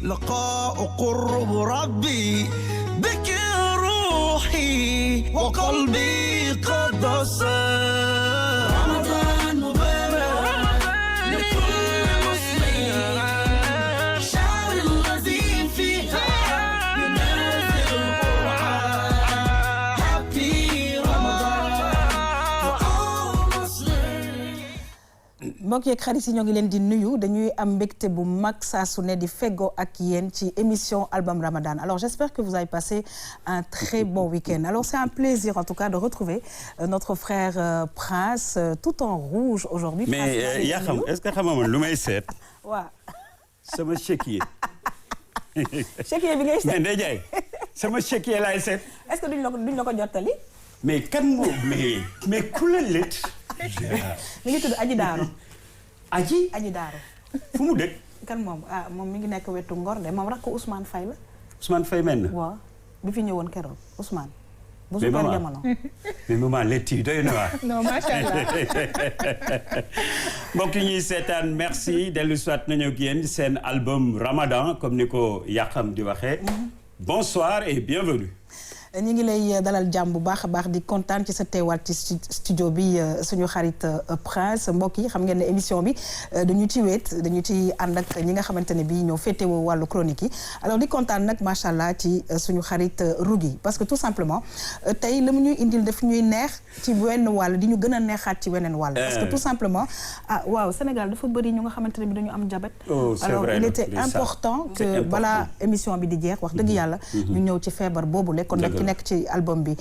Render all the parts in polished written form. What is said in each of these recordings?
لقاء قرب ربي بك روحي وقلبي قد صار رمضان مبارك لكل مسلم شهر الذي فيها ينزل القرآن Happy Ramadan for all Muslims. mbokk yeeg xarit yi ñoo ngi leen di nuyu dañuy am mbégte bu mag saa su ne di feggoo ak yéen ci émission album Ramadan. Alors j'espère que vous avez passé un très bon week-end. Alors c'est un plaisir en tout cas de retrouver notre frère Prince tout en rouge aujourd'hui. Mais yaa xam est-ce que xam nga lu may seet. waaw. sama chéquier. chéquier bi ngay seet. mais Ndeye Ndiaye sama chéquier laay seet. est-ce que duñ la ko jottali. mais kan moo mais ku la lët. mi ngi tudd Aji Daaro. Aji Daaro. fu mu dëkk. kan moom moom mi ngi nekk wetu Ngor de moom rakk Ousmane Faye la. Ousmane Faye mel na. waaw bi fi ñëwoon keroog Ousmane. bu su ko jamono. mais maman lett yi doy na waar. non macha allah. mbokk yi ñuy seetaan merci dellu soit nañu ak yéen seen album Ramadan comme ni ko Yakham di waxee. bonsoir et bienvenue. ñu ngi lay dalal jàmm bu baax a baax di kontaan ci sa teewaat ci studio bi suñu xarit Prince mbokk yi xam ngeen ne émission bi dañu ci wéet dañu ci ànd ak ñi nga xamante ne bii ñoo féetewoo wàllu chronique yi alors di kontaan nag macha allah ci suñu xarit Rougui parce que tout simplement tey la mu ñuy indil daf ñuy neex ci wenn wàll di ñu gën a neexaat ci weneen wàll. parce que tout simplement waaw Sénégal dafa bëri ñu nga xamante ne bi dañu am diabète. alors il était important que balaa émission bi di jeex wax dëgg yàlla. ñu ñëw ci feebar boobule kon nag ki nekk ci album bi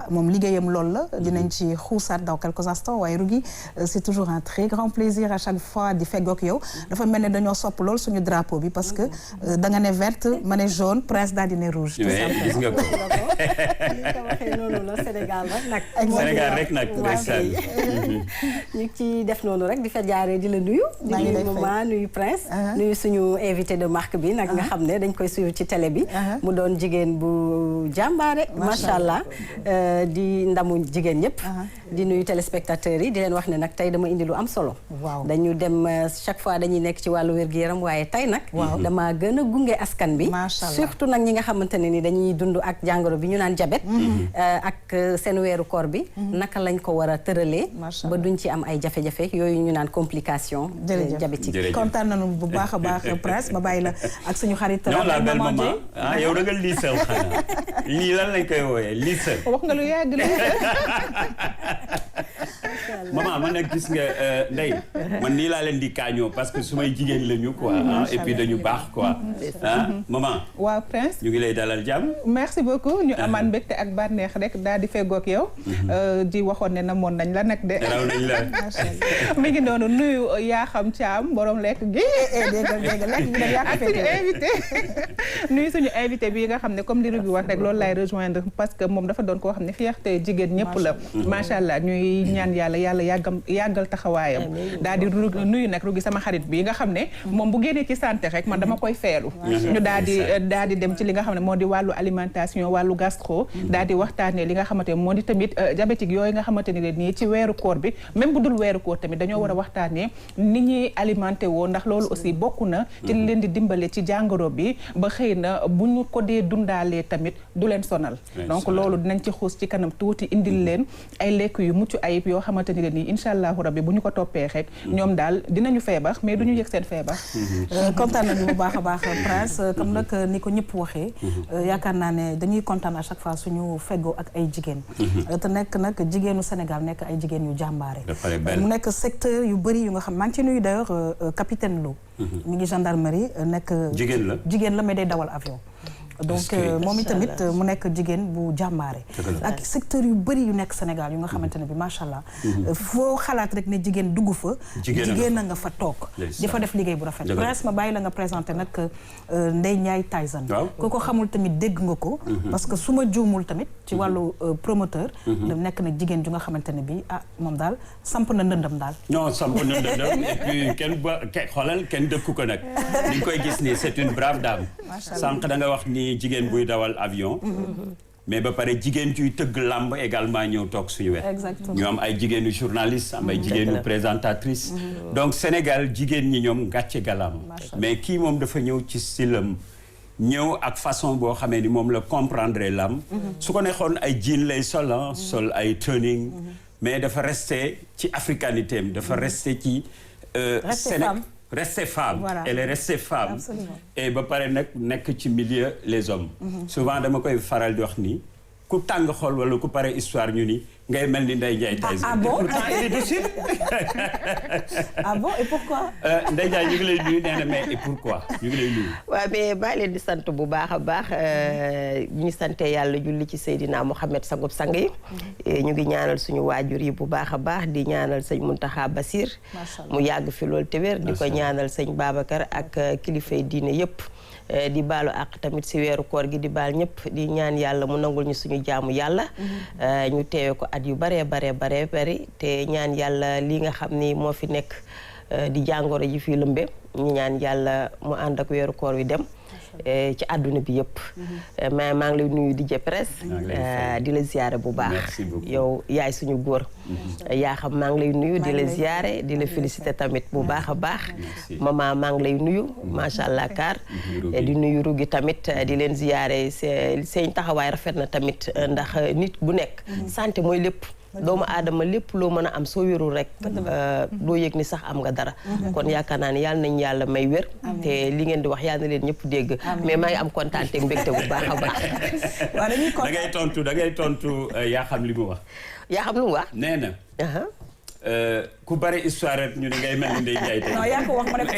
moom liggéeyam loolu la dinañ ci xuusaat dans quelques instants waaye Rougui c'est toujours un très grand plaisir à chaque fois di feggoog yow dafa mel ne dañoo sopp lool suñu drapeau bi parce que da nga ne verte ma ne jaune Prince daal di ne rouge. gis nga ko li ko waxee noonu la Sénégal rek nag. Sénégal rek nag ndeysaan. ñu ngi ci def noonu rek di fa jaaree di la nuyu. di nuyu maman nuyu Prince. nuyu suñu invité de marque bi nag nga xam ne dañ koy suivre ci télé bi. mu doon jigéen bu jàmbaare. macha allah di ndamu jigéen ñëpp. di nuyu téléspectateurs yi di leen wax ne nag tey dama indi lu am solo. waaw dañu dem chaque fois dañuy nekk ci wàllu wér-gu-yaram waaye tey nag. dama gën a gunge askan bi. surtout nag ñi nga xamante ne ni dañuy dund ak jàngoro bi ñu naan diabète. ak seen weeru koor bi. naka lañ ko war a tëralee. ba duñ ci am ay jafe-jafe yooyu ñu naan complication. diabétique kontaan nañu bu baax a baax Prince ma bàyyi la ak suñu xarit. non la belle maman yow da nga liisal xanaa lii lan lañ koy wooyee liisal. wax nga lu yàgg la. maman man nag gis nga Ndeye man nii laa leen di kaañoo parce que su may jigéen lañu quoi et puis dañu baax quoi maman. waaw Prince ñu ngi lay dalal jàmm. merci beaucoup ñu amaan mbégte ak bànneex rek daal di feggoog yow. di waxoon ne namoon nañ la nag de. raw nañ la. mi ngi noonu nuyu Yakham Thiam borom lekk gi. ak suñu invité. nuyu suñu invité bi nga xam ne comme li Rougui wax rek loolu lay rejoindre parce que moom dafa doon koo xam ne fierté jigéen ñëpp la. macha allah ñuy ñaan yàlla yàggal taxawaayam. daal di nuyu nag Rougui sama xarit bi nga xam ne moom bu génnee ci santé rek man dama koy feelu. ñu daal di dem ci li nga xam ne moo di wàllu alimentation wàllu gastro. daal di waxtaanee li nga xamante ne moo di tamit diabétique yooyu nga xamante ne nii ci weeru koor bi même bu dul weeru koor tamit dañoo war a waxtaanee ni ñuy alimenté woo ndax loolu aussi bokk na ci leen di dimbale ci jàngoro bi ba xëy na bu ñu ko dee dundaalee tamit du leen sonal. donc loolu dinañ ci xuus ci kanam tuuti indil leen ay lekk yu mucc ayib yoo xamante ne nii incha allahu rabbi bu ñu ko toppee rek ñoom daal dinañu feebar mais du ñu yëg seen feebar. kontaan nañu bu baax a baax Prince comme nag ni ko ñëpp waxee. yaakaar naa ne dañuy kontaan à chaque fois suñu feggoo ak ay jigéen. te nekk nag jigéenu Sénégal nekk ay jigéen yu jàmbaare. mu nekk secteur yu bëri yu nga xam maa ngi ci nuyu d'ailleurs capitaine Lo. mi ngi gendarmerie nekk. jigéen la mais day dawal avion. donc moom itamit mu nekk jigéen bu jàmbaare ak secteur yu bëri yu nekk Sénégal yu nga xamante ne bi macha allah foo xalaat rek ne jigéen dugg fa jigéen a nga fa toog di fa def liggéey bu rafet Prince ma bàyyi la nga présenté nag Ndeye Ndiaye Tyson ku ko xamul tamit dégg nga ko parce que su ma juumul tamit ci wàllu promoteur nekk na jigéen ju nga xamante ne bi moom daal samp na ndëndam daal non samp na ndëndam et puis xoolal kenn dëkku ko nag ni nga koy gis ni c'est une brave dame sànq da nga wax ni jigéen buy dawal avion mais ba pare jigéen ciy tëgg làmb également ñëw toog suñu wet. Exactement. ñu am ay jigéenu journaliste am ay jigéenu présentatrice donc Sénégal jigéen ñi ñoom gàcce galaam mais kii moom dafa ñëw ci stylam ñëw ak façon boo xamee ni moom la comprendre lam su ko neexoon ay jean lay sol sol ay training mais dafa resté ci africanité am dafa resté ci rester femme. Voilà. Elle est restée femme. Absolument. Et ba pare nag nekk ci milieu les hommes. Souvent dama koy faral di wax ni ku tàng xol wala ku pare histoire ñu ni ngay mel ni Ndeye Ndiaye Tyson. Ah bon? Il est dessus. Ah bon et pourquoi? Ndeye Ndiaye ñu ngi lay nuyu nee na mais et pourquoi ñu ngi lay nuyu. waaw mais baa leen di sant bu baax a baax ñu sante yàlla julli ci Seydina Mohamed sangub sang yi. ñu ngi ñaanal suñu waajur yi bu baax a baax di ñaanal sëñ Mountakha Bassir. mu yàgg fi loolu te wér di ko ñaanal sëñ Babacar ak kilifay diine yëpp. di baalu àq tamit si weeru koor gi di baal ñëpp di ñaan yàlla mu nangul ñu suñu jaamu yàlla ñu teewe ko at yu baree bari te ñaan yàlla li nga xam ni moo fi nekk di jàngoro ji fii lëmbe ñu ñaan yàlla mu ànd ak weeru koor wi dem ci àdduna bi yëpp mais maa ngi lay nuyu di presse di la ziyaare bu baax yow yaay suñu góor yaa xam maa ngi lay nuyu di la ziyaare di la féliciter tamit bu baax a baax maman maa ngi lay nuyu macha allah kaar di nuyu rugi tamit di leen ziyaare seen taxawaay rafet na tamit ndax nit bu nekk santé mooy lépp doomu aadama lépp loo mën a am soo wérul rek doo yëg ni sax am nga dara kon yaakaar naa ne yàlla nañ yàlla may wér te li ngeen di wax yàlla na leen ñëpp dégg mais maa ngi am kontaan te mbégte bu baax a baax da ngay tontu yaa xam li mu wax yaa xam lu mu wax nee na ku bari histoire rek ñu ne ngay mel ni Ndeye Ndiaye tey. non yaa ko wax ma ne ko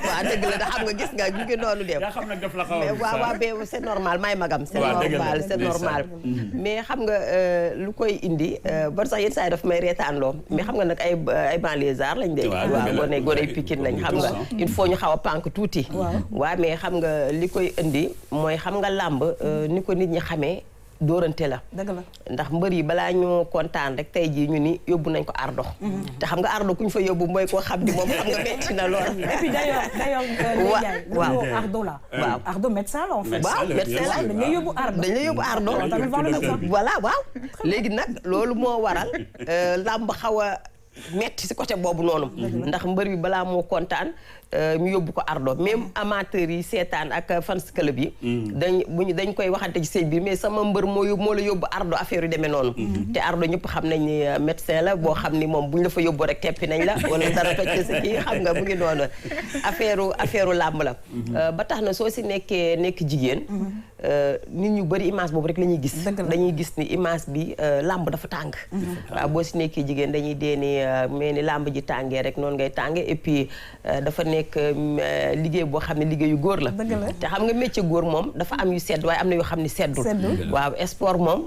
waaw dëgg la da xam nga gis nga ñu ngi noonu dem. yaa xam nag daf la xaw a waaw c'est normal may magam. c'est normal c'est normal. mais xam nga lu koy indi ba sax yenn saa yi daf may reetaanloo mais xam nga nag ay banlieusards lañ de. waaw gone Pikine lañ xam nga il faut ñu xaw a pànk tuuti. waaw mais xam nga li koy indi mooy xam nga làmb ni ko nit ñi xamee. dóorante la ndax mbër yi balaa ñu kontaan rek tey jii ñu ni yóbbu nañ ko ardo te xam nga ardo ku ñu fa yóbbu mooy koo xam ni moom xam nga metti na lool et puis d'ailleurs waaw ardo la waaw ardo médecin la en fait waaw médecin la dañ lay yóbbu ardo voilà waaw léegi nag loolu moo waral làmb xaw a metti si côté boobu noonu ndax mbër bi balaa moo kontaan ñu yóbbu ko ardo même amateurs yi seetaan ak fans club yi dañ koy waxante ci sëñ bi mais sama mbër moo la yóbbu ardo affaire yu demee noonu te ardo ñëpp xam nañ ni médecin la boo xam ni moom buñ la fa yóbbu rek teppi nañ la wala dara fekk si kii xam nga mu ngi noonu affaire làmb la ba tax na soo si nekk jigéen nit ñu bëri image boobu rek la ñuy gis dañuy gis ni image bi làmb dafa tàng waaw boo si nekkee jigéen dañuy dee ni mais ni làmb ji tàngee rek noonu ngay tàngee et puis dafa nekk liggéey boo xam ne liggéeyu góor la te xam nga métier góor moom dafa am yu sedd waaye am na yoo xam ne seddul waaw sport moom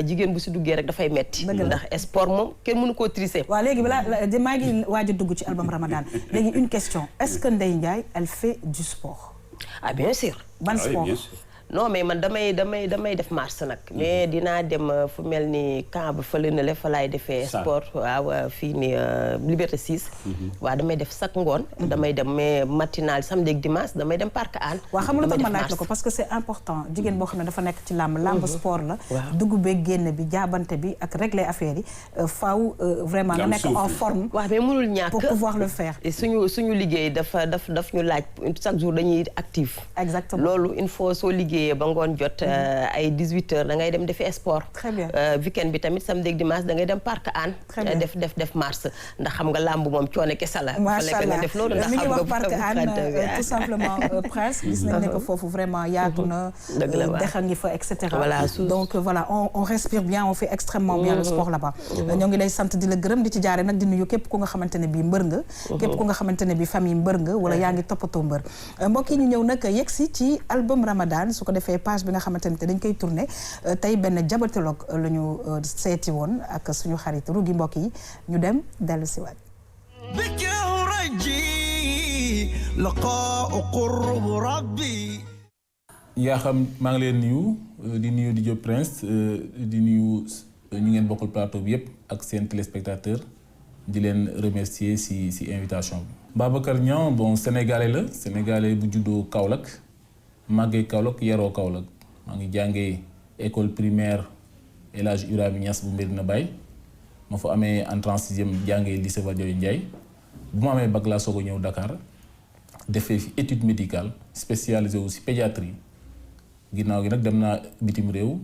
jigéen bu si duggee rek dafay metti ndax sport moom kenn mënu koo triser waaw léegi balaa maa ngi waaj a dugg ci album Ramadan léegi une question est-ce que Ndeye Ndiaye elle fait du sport ah bien sûr ban sport non mais man damay def marche nag mais dinaa dem fu mel ni camp ba fële na le fa laay defee sport waaw fii ni Liberté 6 waaw damay def chaque ngoon damay dem mais matinal samedi ak dimanche damay dem parc Hann waaw xam nga lu tax ma laaj la ko parce que c'est important jigéen boo xam ne dafa nekk ci làmb sport la dugg beeg génn bi jaabante bi ak régler affaire yi faaw vraiment nga nekk en forme waaw mais mënul ñàkk pour pouvoir le faire suñu liggéey daf ñu laaj chaque jour dañuy actif exactement loolu il faut soo liggéey ba ngoon jot ay 18h da ngay dem defi sport. très bien weekend bi tamit samedi ak dimanche da ngay dem parc Hann. def marche ndax xam nga làmb moom coono kese la. macha allah def loolu ndax mi ngi xam wax nga parc Hann tout simplement Prince gis nañ ne que foofu vraiment yaatu na. dex a ngi fa et cetera. voilà donc voilà on respire bien on fait extrêmement bien le sport là-bas. ñoo ngi lay sant di la gërëm di ci jaare nag di nuyu képp ku nga xamante ne bii mbër nga. képp ku nga xamante ne bii famille mbër nga wala yaa ngi toppatoo mbër. mbokk yi ñu ñëw nag yegsi ci album Ramadan su ko defee page bi nga xamante ne dañ koy tourné tey benn diabétologue la ñu seeti woon ak suñu xarit Rougui mbokk yi ñu dem dellu si waat yaa xam maa ngi leen nuyu di Diop Prince di nuyu ñu ngeen bokkal plateau bi yépp ak seen téléspectateur di leen remercier si invitation bi Babacar Niang bon sénégalais bu juddoo Kaolack màggee Kaolack yaroo Kaolack maa ngi jàngee école primaire El Hadj Ibrahima Niass bu Medina Baye ma fa amee entrée en 6e jàngee lycée Valdiodio Ndiaye bu ma amee bac laa soog a ñëw Dakar defee fi étude médicale spécialisé wu si pédiatrie ginnaaw gi nag dem naa bitim réew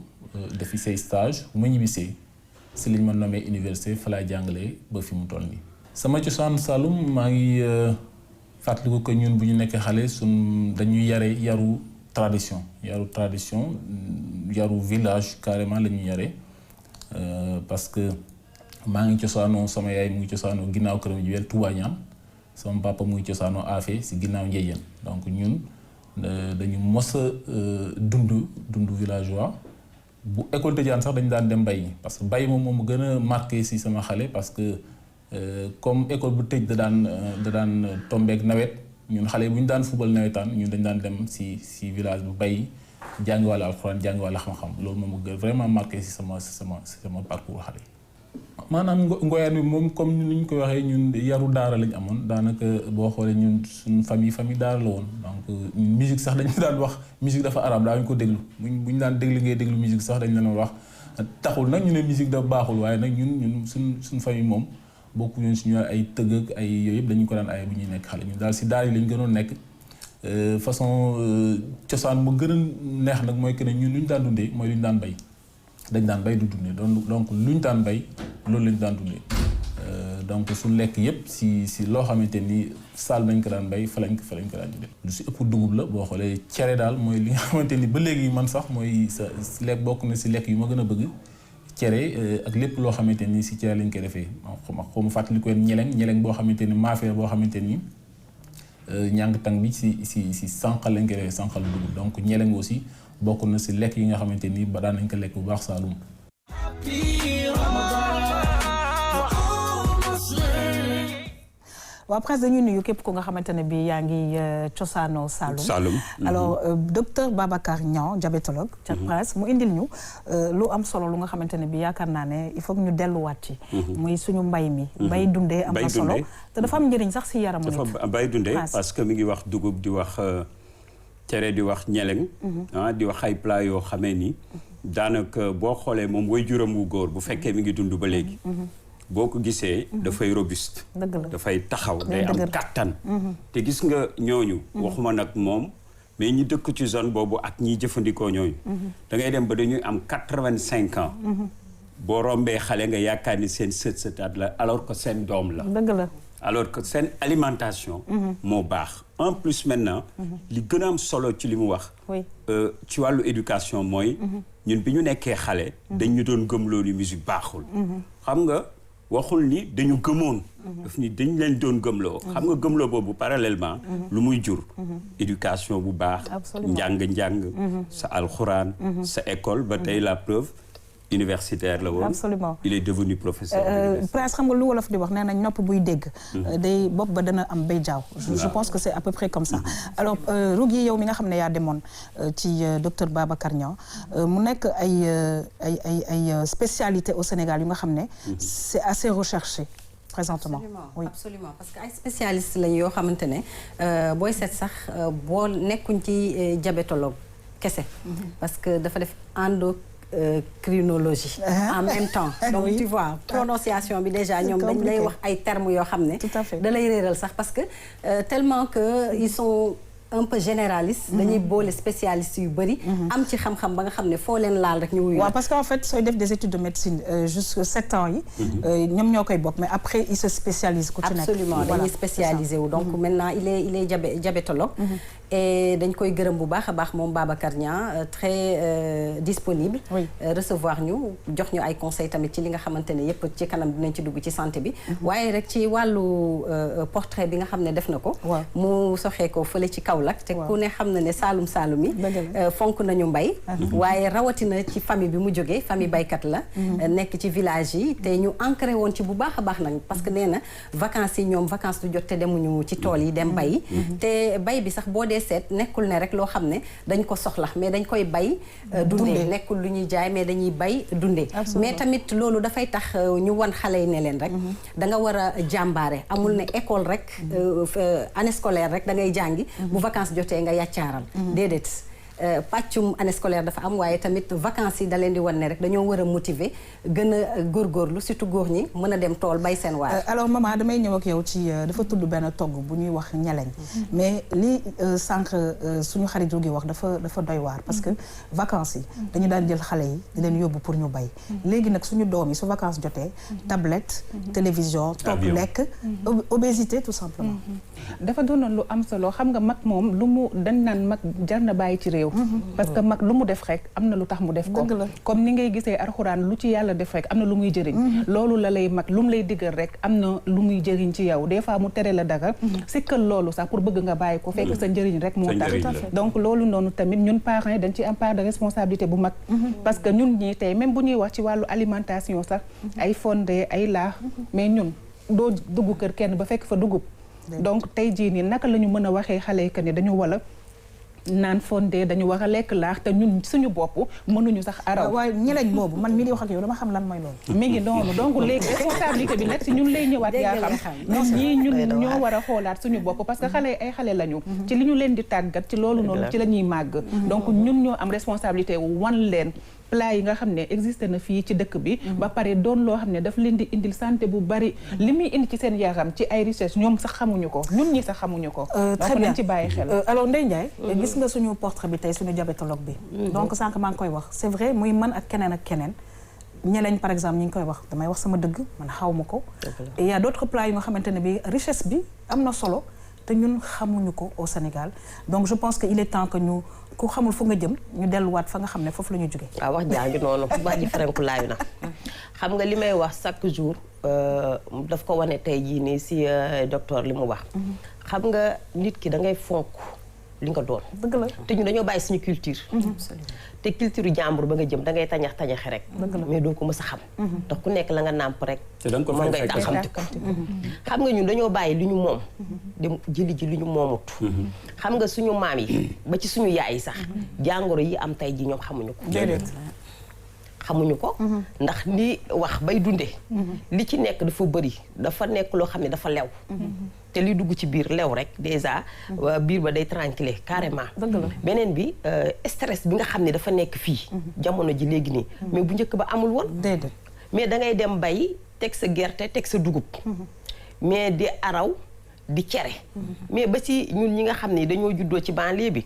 defi say stage bu ma ñibbisee si liñ ma nommé université fa laa jàngalee ba fi mu toll nii. sama cosaan Saloum maa ngi fàttaliku ko ñun bu ñu nekkee xale dañuy yaru tradition yaru village carrément la ñuy yare parce que maa ngi cosaanoo sama yaay mu ngi cosaanoo ginnaaw këram ji wel Touba Niane sama papa mu ngi cosaanoo Afé si ginnaaw Ndiéyène donc ñun dañu mos a dund villageois bu école tëjaan sax dañu daan dem bay parce que bay moom gën a marqué si sama xale parce que comme école bu tëj da daan tombeek nawet ñun xale bu ñu daan fubal nawetaan ñun dañ daan dem si village bu bay jàngi wàlla alxuraan jàngi wàlla xam-xam loolu moom vraiment marqué si sama parcours xale yi. maanaam ngoyaan bi moom comme ni ñu koy waxee ñun yaru daara lañ amoon daanaka boo xoolee ñun suñ famille daara la woon donc musique sax dañu daan wax musique dafa arab daañu ko déglu bu ñu daan déglu ngay déglu musique sax dañu leen wax taxul nag ñu ne musique dafa baaxul waaye nag ñun suñ famille moom bokku ñun suñu ay tëgg ak ay yooyu yëpp dañu ko daan ay bu ñuy nekk xale ñun daal si daara yi lañ gënoon nekk façon cosaan bu gën a neex nag mooy que ne ñun lu ñu daan dundee mooy lu ñu daan bay dañ daan bay du dundee donc lu ñu daan bay loolu lañu daan dundee donc su lekk yëpp si loo xamante ni saal nañ ko daan bay fa lañ ko daan def lu si ëpp dugub la boo xoolee cere daal mooy li nga xamante ni ba léegi man sax mooy sa lekk bokk na si lekk yu ma gën a bëgg cere ak lépp loo xamante ni si cere lañ koy defee xaw ma fàttali ko ñeleng boo xamante ni maafee boo xamante ni ñàng tang bi si sànqal lañ koy defee sànqal dugub donc ñeleng aussi bokk na si lekk yi nga xamante ni ba daan nañ ko lekk bu baax Saloum. waaw presque dañuy nuyu képp ko nga xamante ne bi yaa ngi cosaano Saloum. Alors docteur Babacar Niang diabétologue ca Prince mu indil ñu lu am solo lu nga xamante ne bi yaakaar naa ne il faut que ñu delluwaat ci muy suñu mbay mi bay dundee am na solo te dafa am njëriñ sax si yaramu nit dafa bay dundee parce que mi ngi wax dugub di wax cere di wax ñeleng di wax ay plat yoo xamee ni daanaka boo xoolee moom way juróom wu góor bu fekkee mi ngi dund ba léegi boo ko gisee dafay robuste dafay taxaw day am kattan te gis nga ñooñu waxuma nag moom mais ñi dëkk ci zone boobu ak ñiy jëfandikoo ñooñu da ngay dem ba dañuy am 85 ans boo rombee xale nga yaakaar ni seen sët-sëtaat la alors que seen doom la alors que seen alimentation moo baax en plus maintenant li gën a am solo ci li mu wax ci wàllu éducation mooy ñun bi ñu nekkee xale dañ ñu doon gëmloo ni musique baaxul xam nga waxul ni dañu gëmoon daf ni dañ leen doon gëmloo xam nga gëmloo boobu parallèlement lu muy jur éducation bu baax njàng sa alxuraan sa école ba tey la preuve universitaire la woon absolument il est devenu professeur Prince xam nga lu wolof di wax nee nañ nopp buy dégg day bopp ba dana am bay jaaw je pense que c'est à peu près comme ça alors Rougui yow mi nga xam ne yaa demoon ci docteur Babacar Niang mu nekk ay spécialité au Sénégal yu nga xam ne c'est assez recherché présentement absolument parce que ay spécialistes lañ yoo xamante ne booy seet sax boo nekkuñ ci diabétologue kese parce que dafa def endocrinologie en même temps donc tu vois prononciation bi déjà ñoom dañ lay wax ay termes yoo xam ne da lay réeral sax parce que tellement que ils sont un peu généraliste dañuy boole spécialistes yu bëri am ci xam-xam ba nga xam ne foo leen laal rek ñu wuyu waaw parce que en fait sooy def des études de médecine jusque 7 ans yi ñoom ñoo koy bokk mais après il se spécialise ku ci nekk absolument dañuy spécialisé wu donc maintenant il est diabétologue et dañ koy gërëm bu baax a baax moom Babacar Niang très disponible recevoir ñu jox ñu ay conseils tamit ci li nga xamante ne yépp ci kanam dinañ ci dugg ci santé bi waaye rek ci wàllu portrait bi nga xam ne def na ko mu soxee ko fële ci Kaolack te ku ne xam na ne Saalum yi fonk nañu mbay waaye rawatina ci famille bi mu jógee famille baykat la nekk ci village yi te ñu ancré woon ci bu baax a baax nag parce que nee na vacances yi ñoom vacances du jot te demuñu ci tool yi dem bay te bay bi sax boo dee seet nekkul ne rek loo xam ne dañ ko soxla mais dañ koy bay dundee nekkul lu ñuy jaay mais dañuy bay dundee mais tamit loolu dafay tax ñu wan xale yi ne leen rek da nga war a jàmbaare amul ne école rek année scolaire rek da ngay jàngi bu vacances jotee nga yàccaaral déedéet pàccum année scolaire dafa am waaye tamit vacances yi da leen di wan ne rek dañoo war a motiver gën a góorgóorlu surtout góor ñi mën a dem tool bay seen waar. alors maman damay ñëw ak yow ci dafa tudd benn togg bu ñuy wax ñeleñ mais li sànq suñu xarit gi wax dafa doy waar parce que vacances yi dañu daan jël xale yi di leen yóbbu pour ñu bay léegi nag suñu doom yi su vacances jotee tablette télévision toog lekk obésité tout simplement. dafa doonoon lu am solo xam nga mag moom lu mu dañ naan mag jar na bàyyi ci réew parce que mag lu mu def rek am na lu tax mu def ko comme ni ngay gisee alxuraan lu ci yàlla def rek am na lu muy jëriñ loolu la lay mag lu mu lay diggal rek am na lu muy jëriñ ci yow des fois mu tere la dara sikkal loolu sax pour bëgg nga bàyyi ko fekk sa njëriñ rek moo tax donc loolu noonu tamit ñun parents yi dañ ci am part de responsabilité bu mag parce que ñun ñii tey même bu ñuy wax ci wàllu alimentation sax ay fondé ay laax mais ñun doo dugg kër kenn ba fekk fa dugub donc tey jii nii naka la ñu mën a waxee xale yi que ni dañu wala naan fondé dañu war a lekk laax te ñun suñu bopp mënuñu sax araw. waaye ñeleñ boobu man mii di wax ak yow dama xam lan mooy loolu. mi ngi noonu donc léegi responsabilité bi nag si ñun lay ñëwaat yaa xam ñun ñoo war a xoolaat suñu bopp parce que xale yi ay xale lañu. ci li ñu leen di tàggat ci loolu noonu ci la ñuy màgg. donc ñun ñoo am responsabilité wan leen. plat yi nga xam ne existé na fii ci dëkk bi ba pare doon loo xam ne daf leen di indil santé bu bari li muy indi ci seen yaram ci ay richesse ñoom sax xamuñu ko ñun ñi sax xamuñu ko très bien nañ ci bàyyi xel alors Ndeye Ndiaye gis nga suñu portrait bi tey suñu diabétologue bi donc sànq maa ngi koy wax c'est vrai muy man ak keneen ñeleñ par exemple ñi ngi koy wax damay wax sama dëgg man xaw ma ko et il y a d'autres plats yi nga xamante ne bi richesse bi am na solo te ñun xamuñu ko au Sénégal donc je pense que il est temps que ñu ku xamul fu nga jëm ñu delluwaat fa nga xam ne foofu la ñu jógee. waaw wax jaanju noonu wax ji ferenku laayu na xam nga li may wax chaque jour daf ko wane tey jii nii si docteur li mu wax. xam nga nit ki da ngay fonk li nga doon. dëgg la te ñu dañoo bàyyi suñu culture. te culture jàmbur ba nga jëm da ngay tañaxe rek. mais doo ko mës a xam. ndax ku nekk la nga nàmp rek. moom ngay taxamti ko xam nga ñun dañoo bàyyi li ñu moom. dem jëli ji li ñu moomut. xam nga suñu maam yi ba ci suñu yaay yi sax. jàngoro yi am tey ji ñoom xamuñu ko. xamuñu ko ndax li wax bay dundee li ci nekk dafa bëri dafa nekk loo xam ne dafa lew te li dugg ci biir lew rek déjà biir ba day tranquille carrément beneen bi stress bi nga xam ne dafa nekk fii jamono ji léegi nii mais bu njëkk ba amul woon déedéet mais da ngay dem bay teg sa gerte teg sa dugub mais di araw di cere mais ba ci ñun ñi nga xam ne dañoo juddoo ci banlieue bi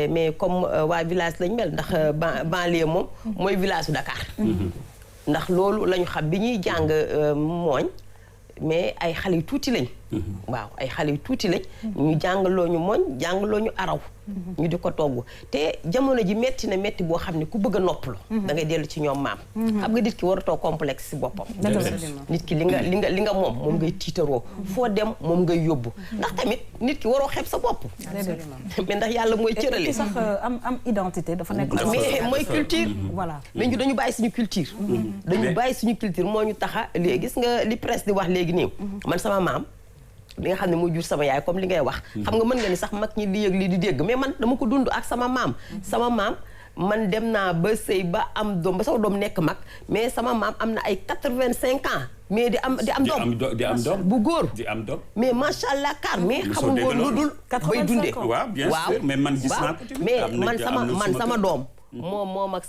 mais comme waa village lañ mel ndax banlieue moom mooy village su Dakar ndax loolu lañu xam bi ñuy jàng mooñ mais ay xale yu tuuti lañ waaw ay xale yu tuuti lañ ñu jàngaloo ñu mooñ jàngaloo ñu araw ñu di ko togg te jamono ji metti na metti boo xam ne ku bëgg a noppalu da ngay dellu ci ñoom maam xam nga nit ki waratoo complexe si boppam nit ki li nga moom ngay tiitaroo foo dem moom ngay yóbbu ndax tamit nit ki waroo xeeb sa bopp mais ndax yàlla mooy cërale sax am identité dafa nekk mais mooy culture voilà mais ñu dañu bàyyi suñu culture dañu bàyyi suñu culture moo ñu taxa léegi gis nga li presse di wax léegi nii man sama maam bi nga xam ne moo jur sama yaay comme li ngay wax xam nga mën nga ni sax mag ñi di yëg li di dégg mais man dama ko dund ak sama maam man dem naa ba sëy ba am doom ba sama doom nekk mag mais sama maam am na ay 85 ans mais di am doom bu góor di am doom mais macha allah kaar mais xamul woon lu dul bay dundee waaw bien sûr mais man gis naa ko mais man sama doom moom ak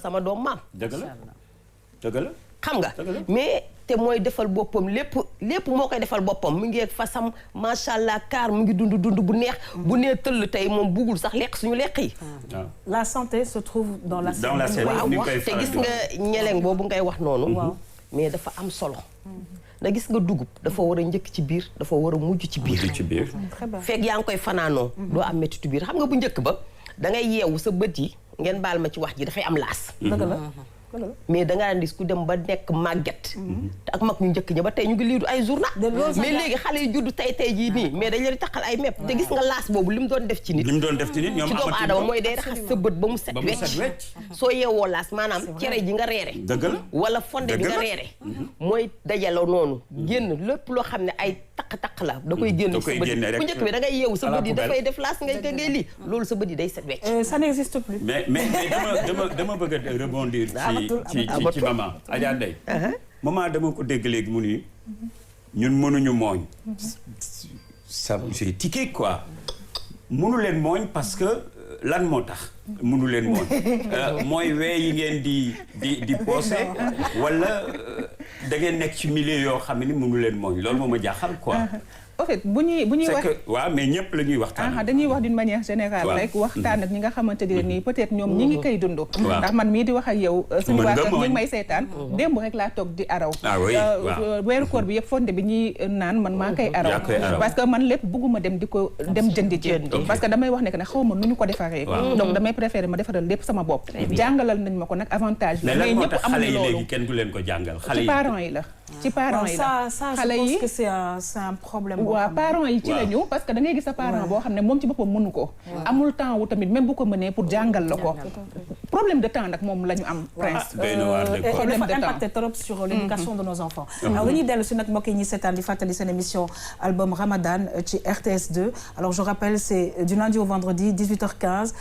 sama doom maam dëgg la xam nga mais te mooy defal boppam lépp moo koy defal boppam mu ngi ak fasam macha allah kaar mu ngi dund bu neex bu nee tëll tey moom buggul sax lekk suñu lekk yi. la santé se trouve dans la santé. te gis nga ñeleng boobu ngay wax noonu. mais dafa am solo. da gis nga dugub dafa war a njëkk ci biir dafa war a mujj ci biir. fekk yaa ngi koy fanaanoo doo am mettitu biir xam nga bu njëkk ba da ngay yeewu sa bët yi ngeen baal ma ci wax ji dafay am laas. dëgg la. mais da ngaa gis ku dem ba nekk màgget. te ak mag ñu njëkk ña ba tey ñu ngi liidu ay journal. mais léegi xale yu judd tey jii nii mais dañ leen taxal ay mepp te gis nga laas boobu li mu doon def ci nit. ñoom ci doomu aadama mooy day raxas sa bët ba mu set wecc. soo yeewoo laas maanaam cere ji nga reere. dëgg la wala fonde bi nga reere. mooy dajaloo noonu. génn lépp loo xam ne ay taq la da koy génn sa bët bu njëkk bi da ngay yeewu sa bët yi dafay def laas ngay lii loolu sa bët yi day set wecc. ça n'existe plus. mais dama bëgg a rebondir ci maman Adja Ndeye maman dama ko dégg léegi mu ni ñun mënuñu mooñ ça j'ai tiqué quoi mënu leen mooñ parce que lan moo tax mënu leen mooñ mooy wee yi ngeen di poosé wala da ngeen nekk ci milieu yoo xam ne mënu leen mooñ loolu moo ma jaaxal quoi. en fait bu ñuy wax waaw mais ñëpp la ñuy waxtaan. dañuy wax d'une manière générale rek waxtaan ak ñi nga xamante ne nii peut-être ñoom ñi ngi koy dund. ndax man mii di wax ak yow. suñu waa kër ñi ngi may seetaan. démb rek laa toog di araw. weeru koor bi yëpp fonde bi ñuy naan man maa koy araw. parce que man lépp bëgguma dem jëndi ci. parce que damay wax ne que ne xaw ma nu ñu ko defaree. donc damay préférer ma defaral lépp sama bopp. jàngalal nañ ma ko nag avantage bi. mais ñëpp xale amuñu yi loolu léegi kenn du leen ko jàngal. ci parents yi la. ci parents yi la xale yi je pense que c'est un problème. waaw parents yi ci la ñu parce que da ngay gis sa parent boo xam ne moom ci boppam mënu ko. amul temps wu tamit même bu ko mënee pour jàngal la ko. problème de temps nag moom la ñu am. Prince problème de temps dafa impacté trop sur l'éducation de nos enfants. alors dañuy dellu si nag mbokk yi ñuy seetaan di fàttali seen émission album Ramadan ci RTS 2 alors je rappelle c'est du lundi au vendredi 18h15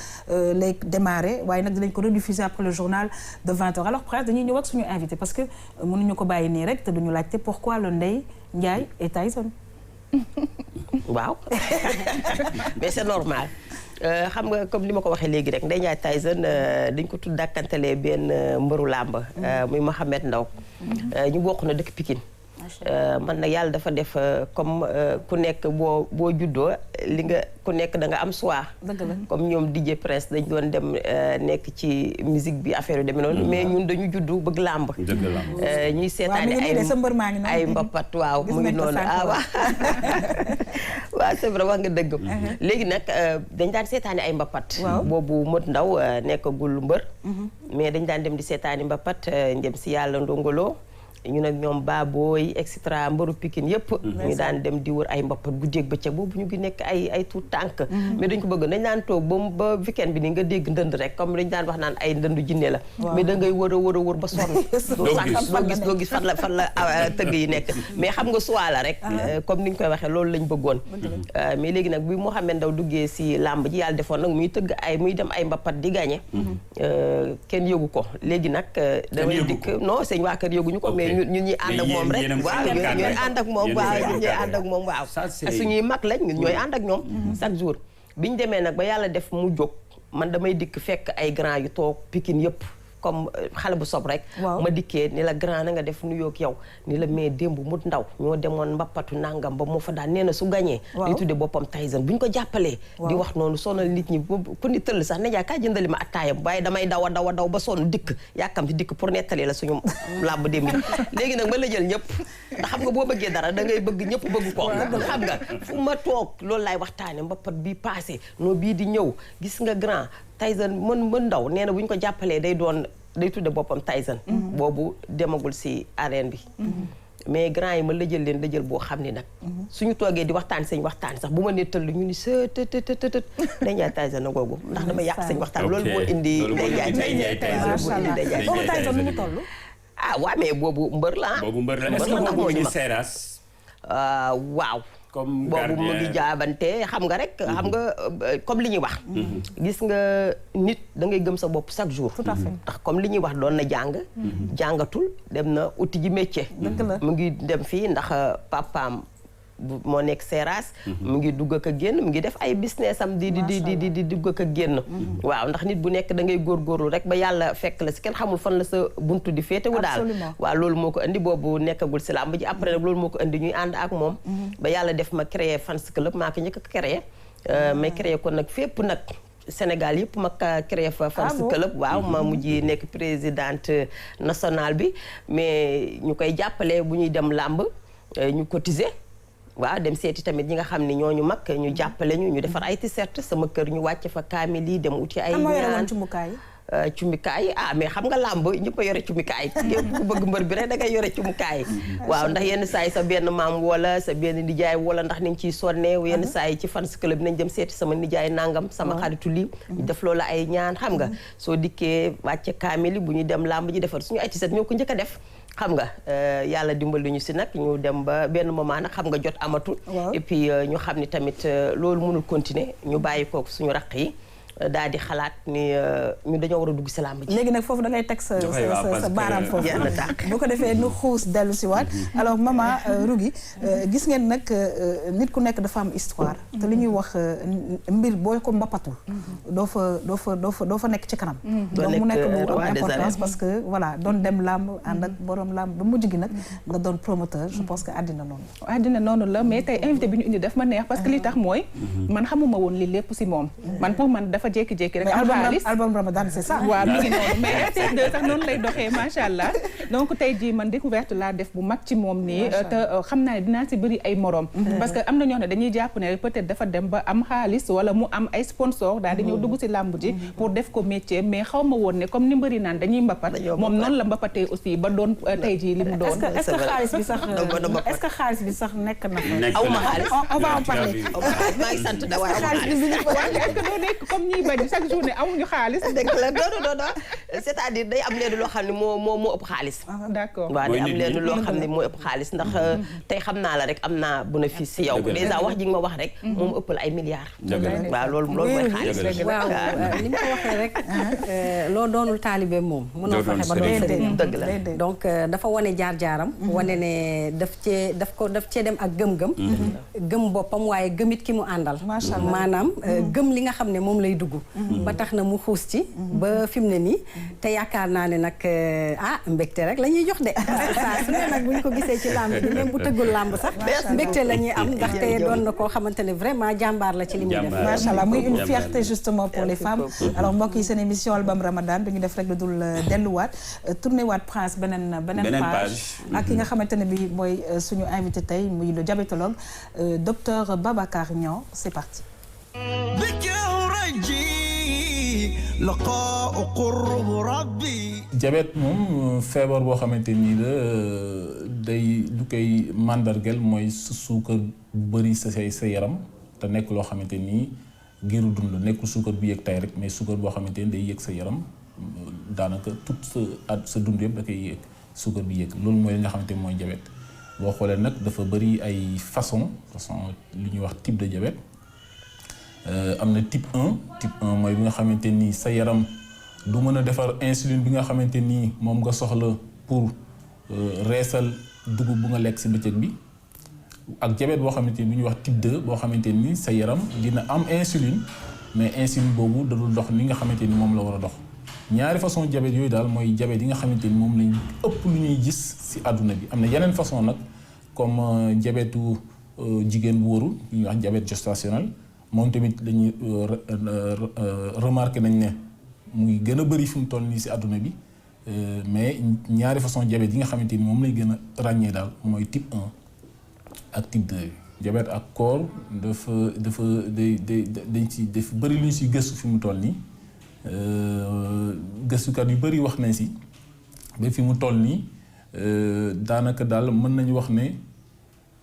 lay démarrer waaye nag dinañ ko rediffuser après le journal de 20h alors Prince dañuy ñëw ak suñu invité parce que mënuñu ko bàyyi nii rek te duñu laajte pourquoi le Ndeye Ndiaye et Tyson. waaw mais c'est normal xam nga comme li ma ko waxee léegi rek Ndeye Ndiaye Tyson dañ ko tudd dàkkantelee benn mbëru làmb muy Mohamed Ndaw ñu bokk na dëkk Pikine man nag yàlla dafa def comme ku nekk boo juddoo li nga ku nekk da nga am choix comme ñoom DJ Prince dañ doon dem nekk ci musique bi affaire yu demee noonu mais ñun dañu juddu bëgg làmb ñuy seetaani ay mbapat waaw mu ngi noonu waaw waaw c'est vrai wax nga dëgg léegi nag dañ daan seetaani ay mbapat boobu Mot Ndaw nekkagul mbër mais dañ daan dem di seetaani mbapat njëm si yàlla ndongolo ñu nag ñoom baabooy et cetera mbaru Pikine yëpp ñu daan dem di wër ay mbappat guddeeg bëccëg boobu ñu ngi nekk ay tout tànk mais dañ ko bëgg dañ daan toog ba weekend bi ni nga dégg ndënd rek comme dañ daan wax naan ay ndëndu jinne la mais da ngay wër a wër ba sonn doo gis fan la tëgg yi nekk mais xam nga suwaa la rek comme ni ñu koy waxee loolu lañ bëggoon mais léegi nag bi Mouhamed Ndaw duggee si làmb ji yàlla defoon nag muy dem ay mbappat di gagné kenn yëgu ko léegi nag damay dikk non seen waa kër yëguñu ko mais ñun ñuy ànd ak moom rek waaw ñooy ànd ak moom waaw ñun ñooy ànd ak moom waaw suñuy mag lañ ñun ñooy ànd ak ñoom chaque jour biñu demee nag ba yàlla def mu jóg man damay dikk fekk ay grand yu toog Pikine yëpp comme xale bu sob rek ma dikkee ni la grand na nga def nuyoo ak yow ni la mais démb Mut Ndaw ñoo demoon mbappatu nangam ba moo fa daan nee na su gañee day tudde boppam Tyson bu ñu ko jàppalee di wax noonu sonal nit ñi ku ni tëll sax ne jaay kaa jëndali ma attaayam waaye damay daw ba sonn dikk yàkkamti dikk pour nettali la suñu làmb démb léegi nag ma la jël ñëpp ndax xam nga boo bëggee dara da ngay bëgg ñëpp bëgg ko xam nga fu ma toog loolu laay waxtaane mbappat bi passé noo bii di ñëw gis nga grand Tyson mën Ndaw nee na bu ñu ko jàppalee day tudde boppam Tyson boobu demagul si arène bi mais grand yi ma lëjël leen lëjël boo xam ni nag suñu toogee di waxtaan sañ waxtaan sax bu ma nettal ñu ni sa tëtëtëtët Ndeye Ndiaye Tyson na googu ndax dama yàq sañ waxtaan loolu moo indi Ndeye Ndiaye Tyson nu mu toll waaw mais boobu mbër la est-ce que boobu mu ngi seeraas waaw boobu mu ngi jaabante xam nga rek xam nga comme li ñuy wax gis nga nit da ngay gëm sa bopp chaque jour tout à fait ndax comme li ñuy wax doon na jàngatul dem na uti ji métier mu ngi dem fii ndax papaam moo nekk Seras mu ngi dugg ak a génn mu ngi def ay business am di dugg ak a génn waaw ndax nit bu nekk da ngay góorgóorlu rek ba yàlla fekk la si kenn xamul fan la sa buntu di féetewu daal waaw loolu moo ko indi boobu nekkagul si làmb ji après nag loolu moo ko indi ñuy ànd ak moom ba yàlla def ma créer fans club maa ko njëkk a créer may créer ko nag fépp nag Sénégal yëpp ma créé fa fans club waaw ma mujj nekk présidente nationale bi mais ñu koy jàppale bu ñuy dem làmb ñu cotiser waaw dem seeti tamit ñi nga xam ne ñooñu mag ñu jàppale ñu defar ay t-shirt sama kër ñu wàcc fa kaamil yi dem uti ay ñaan cumikaay mais xam nga làmb ñëpp a yore cumikaay képp ku bëgg mbër bi rek da ngay yore cumikaay waaw ndax yenn saa yi sa benn maam wala sa benn nijaay wala ndax ni nga ciy sonne yenn saa yi ci fans club bi nañ dem seeti sama nijaay nangam sama xaritu lii ñu def loola ay ñaan xam nga soo dikkee wàcce kaamil yi bu ñu dem làmb ji defar suñu ay t-shirt ñoo ko njëkk a def xam nga yàlla dimbali ñu si nag ñu dem ba benn moment nag xam nga jot amatul et puis ñu xam ni tamit loolu mënul continuer ñu bàyyi ko suñu raq yi daal di xalaat ni ñu dañoo war a dugg si làmb ji. léegi nag foofu da ngay teg sa baaraam foofu. yàlla tàkk bu ko defee nu xuus dellu si waat. alors maman Rougui gis ngeen nag nit ku nekk dafa am histoire. te li ñuy wax mbir boo ko mbappatul. doo fa nekk ci kanam. donc mu nekk lu am importance parce que voilà doon dem làmb ànd ak borom làmb ba mujj gi nag nga doon promoteur je pense que àddina noonu. àddina noonu la mais tey invité bi ñu indi daf ma neex parce que li tax mooy. man xamuma woon li lépp si moom. man pour man dafa jékki-jékki rek. am xaalis album Ramadan c'est ça. waaw mi ngi noonu mais RTS2 sax noonu lay doxee macha allah donc tey jii man découverte laa def bu mag ci moom nii te xam naa ne dinaa si bëri ay morom. parce que am na ñoo xam ne dañuy jàpp ne peut-être dafa dem ba am xaalis wala mu am ay sponsor daal di ñëw dugg si làmb ji pour def ko métier mais xaw ma woon ne comme ni mbëri naan dañuy mbapat moom noonu la mbapatee aussi ba doon tey jii li mu doon. est-ce que xaalis bi sax nekk na fa. aw ma xaalis on va en parler. maa ngi sant da waaye aw ma xaalis. waaye est-ce que doo nekk comme ñiy bañ chaque journée amuñu xaalis. dëgg la non c'est-à-dire day am leen loo xam ne moo ëpp xaalis. d'accord waaw day am leen loo xam ne moo ëpp xaalis ndax tey xam naa la rek am naa bénéfice si yow. déjà wax ji nga ma wax rek. moom ëpp la ay milliards. waaw loolu mooy xaalis. waaw ni ma ko waxee rek. loo doonul taalibe moom. mënoo fexe ba doon sëriñ. dëgg la donc dafa wane jaar-jaaram. wane ne daf cee dem ak gëm-gëm. gëm boppam waaye gëmit ki mu àndal. maanaam gëm li nga xam ne moom lay dugg. ba tax na mu xuus ci. ba fi mu ne nii te yaakaar naa ne nag mbégte rek la ñuy jox de. parce que saa su ne nag bu ñu ko gisee ci làmb bi même bu tëggul làmb sax. mbégte la ñuy am ndaxte doon na koo xamante ne vraiment jàmbaar la ci li muy def. macha allah muy une fierté justement pour les femmes. alors mbokk yi seen émission album Ramadan dañu def rek lu dul delluwaat tourné waat Prince beneen page. ak ki nga xamante ne bi mooy suñu invité tey muy le diabétologue docteur Babacar Niang c'est parti. diabète moom feebar boo xamante nii la day lu koy màndargel mooy suukar bu bëri sa yaram te nekk loo xamante nii giiru dund la nekkul suukar bu yëg tay rek mais suukar boo xamante ni day yëg sa yaram daanaka tout sa dund yëpp da koy yëg suukar bi yëg loolu mooy li nga xamante ni mooy diabète boo xoolee nag dafa bëri ay façon li ñuy wax type de diabète am na type 1 mooy bi nga xamante nii sa yaram du mën a defar insuline bi nga xamante nii moom nga soxla pour reesal dugub bu nga lekk ci bëccëg bi ak diabète boo xamante ni bu ñuy wax type 2 boo xamante ni sa yaram dina am insuline mais insuline boobu da dul dox ni nga xamante ni moom la war a dox ñaari façon diabète yooyu daal mooy diabète yi nga xamante ni moom lañ ëpp lu ñuy gis ci àdduna bi am na yeneen façon nag comme diabètu jigéen bu wóorul ñuy wax diabète gestationnel moom tamit dañuy remarqué nañ ne muy gën a bëri fi mu toll nii ci àdduna bi mais ñaari façon diabète yi nga xamante ni moom lay gën a ràññee daal mooy type 1 ak type 2 diabète ak corps dañ ci def bëri lu ñu ci gëstu fi mu toll nii gëstukat yu bëri wax nañ ci ba fi mu toll nii daanaka daal mën nañu wax ne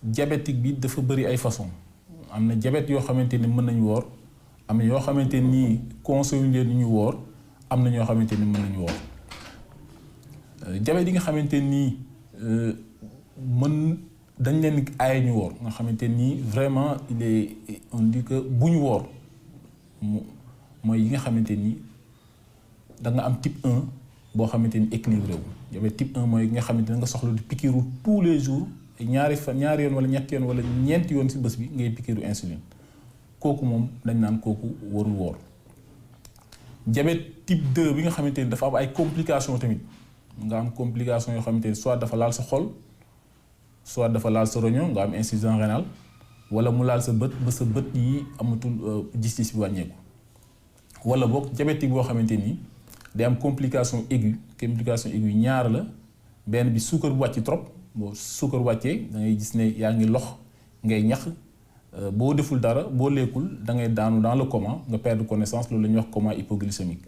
diabétique bi dafa bëri ay façon am na diabète yoo xamante ni mën nañu woor am na yoo xamante ni conseil leen ñu woor am na ñoo xamante ni mën nañu woor diabète yi nga xamante nii dañ leen aaye ñu woor nga xamante nii vraiment on dit que bu ñu woor mooy yi nga xamante ni da nga am type 1 boo xamante ni équilibré wu diabète type 1 mooy yi nga xamante ni nga soxla di pikiru tous les jours ñaari yoon wala ñetti yoon wala ñeenti yoon ci bés bi ngay pikiru insuline kooku moom dañ naan kooku warul woor diabète type 2 bi nga xamante ni dafa am ay complications tamit nga am complication yoo xamante ni soit dafa laal sa xol soit dafa laal sa roño nga am insuffisance rénale wala mu laal sa bët ba sa bët yi amatul gis-gis bi wàññeeku wala boog diabétique boo xamante ni day am complication aiguë ñaar la benn bi suukar bu wàcc trop boo suukar wàccee da ngay gis ne yaa ngi lox ngay ñax boo deful dara boo lekkul da ngay daanu dans le coma nga perdre connaissance loolu la ñuy wax coma hypoglycémique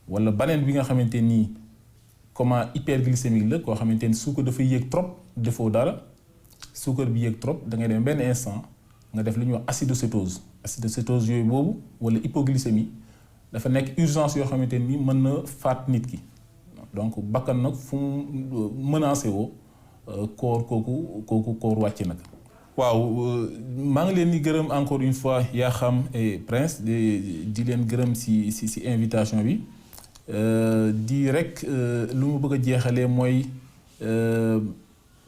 wala beneen bi nga xamante ni coma hyperglycémique la koo xamante ni suukar dafay yéeg trop defoo dara suukar bi yéeg trop da ngay dem benn instant nga def lu ñuy wax acidocétose yooyu boobu wala hypoglycémie dafa nekk urgence yoo xamante ni mën na faat nit ki donc bakkan nag fu mu menacé woo koor kooku koor wàcc nag waaw maa ngi leen di gërëm encore une fois Yakham et Prince di leen gërëm si invitation bi di rek lu mu bëgg a jeexalee mooy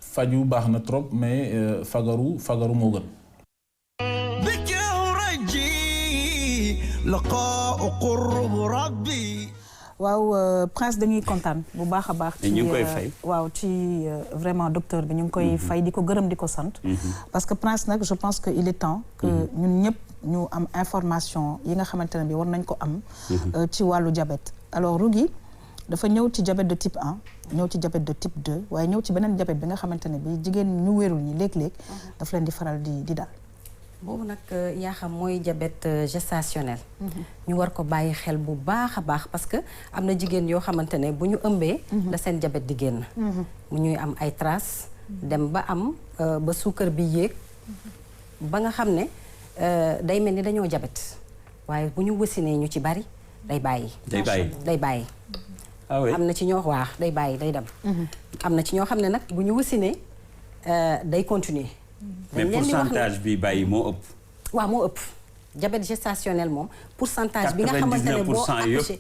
faju baax na trop mais fagaru moo gën. waaw Prince dañuy kontaan bu baax a baax. ñu ngi koy fay waaw ci vraiment docteur bi ñu ngi koy fay di ko gërëm di ko sant. parce que Prince nag je pense que il est temps que ñun ñëpp ñu am information yi nga xamante ne bi war nañ ko am. ci wàllu diabète alors Rougui dafa ñëw ci diabète de type 1 ñëw ci diabète de type 2 waaye ñëw ci beneen diabète bi nga xamante ne bi jigéen ñu wérul ñi léeg-léeg daf leen di faral di dal. boobu nag yaa xam mooy diabète gestationnel. ñu war ko bàyyi xel bu baax a baax parce que am na jigéen yoo xamante ne bu ñu ëmbee. la seen diabète di génn. mu ñuy am ay traces. dem ba am ba suukar bi yéeg. ba nga xam ne day mel ni dañoo diabète waaye bu ñu wësinee ñu ci bari day bàyyi. day bàyyi. ah oui am na ci ñoo waa day bàyyi day dem. am na ci ñoo xam ne nag bu ñu wësinee day continuer. mais pourcentage bi bàyyi moo ëpp. waaw moo ëpp diabète gestationnel moom pourcentage bi nga xamante ne boo accouché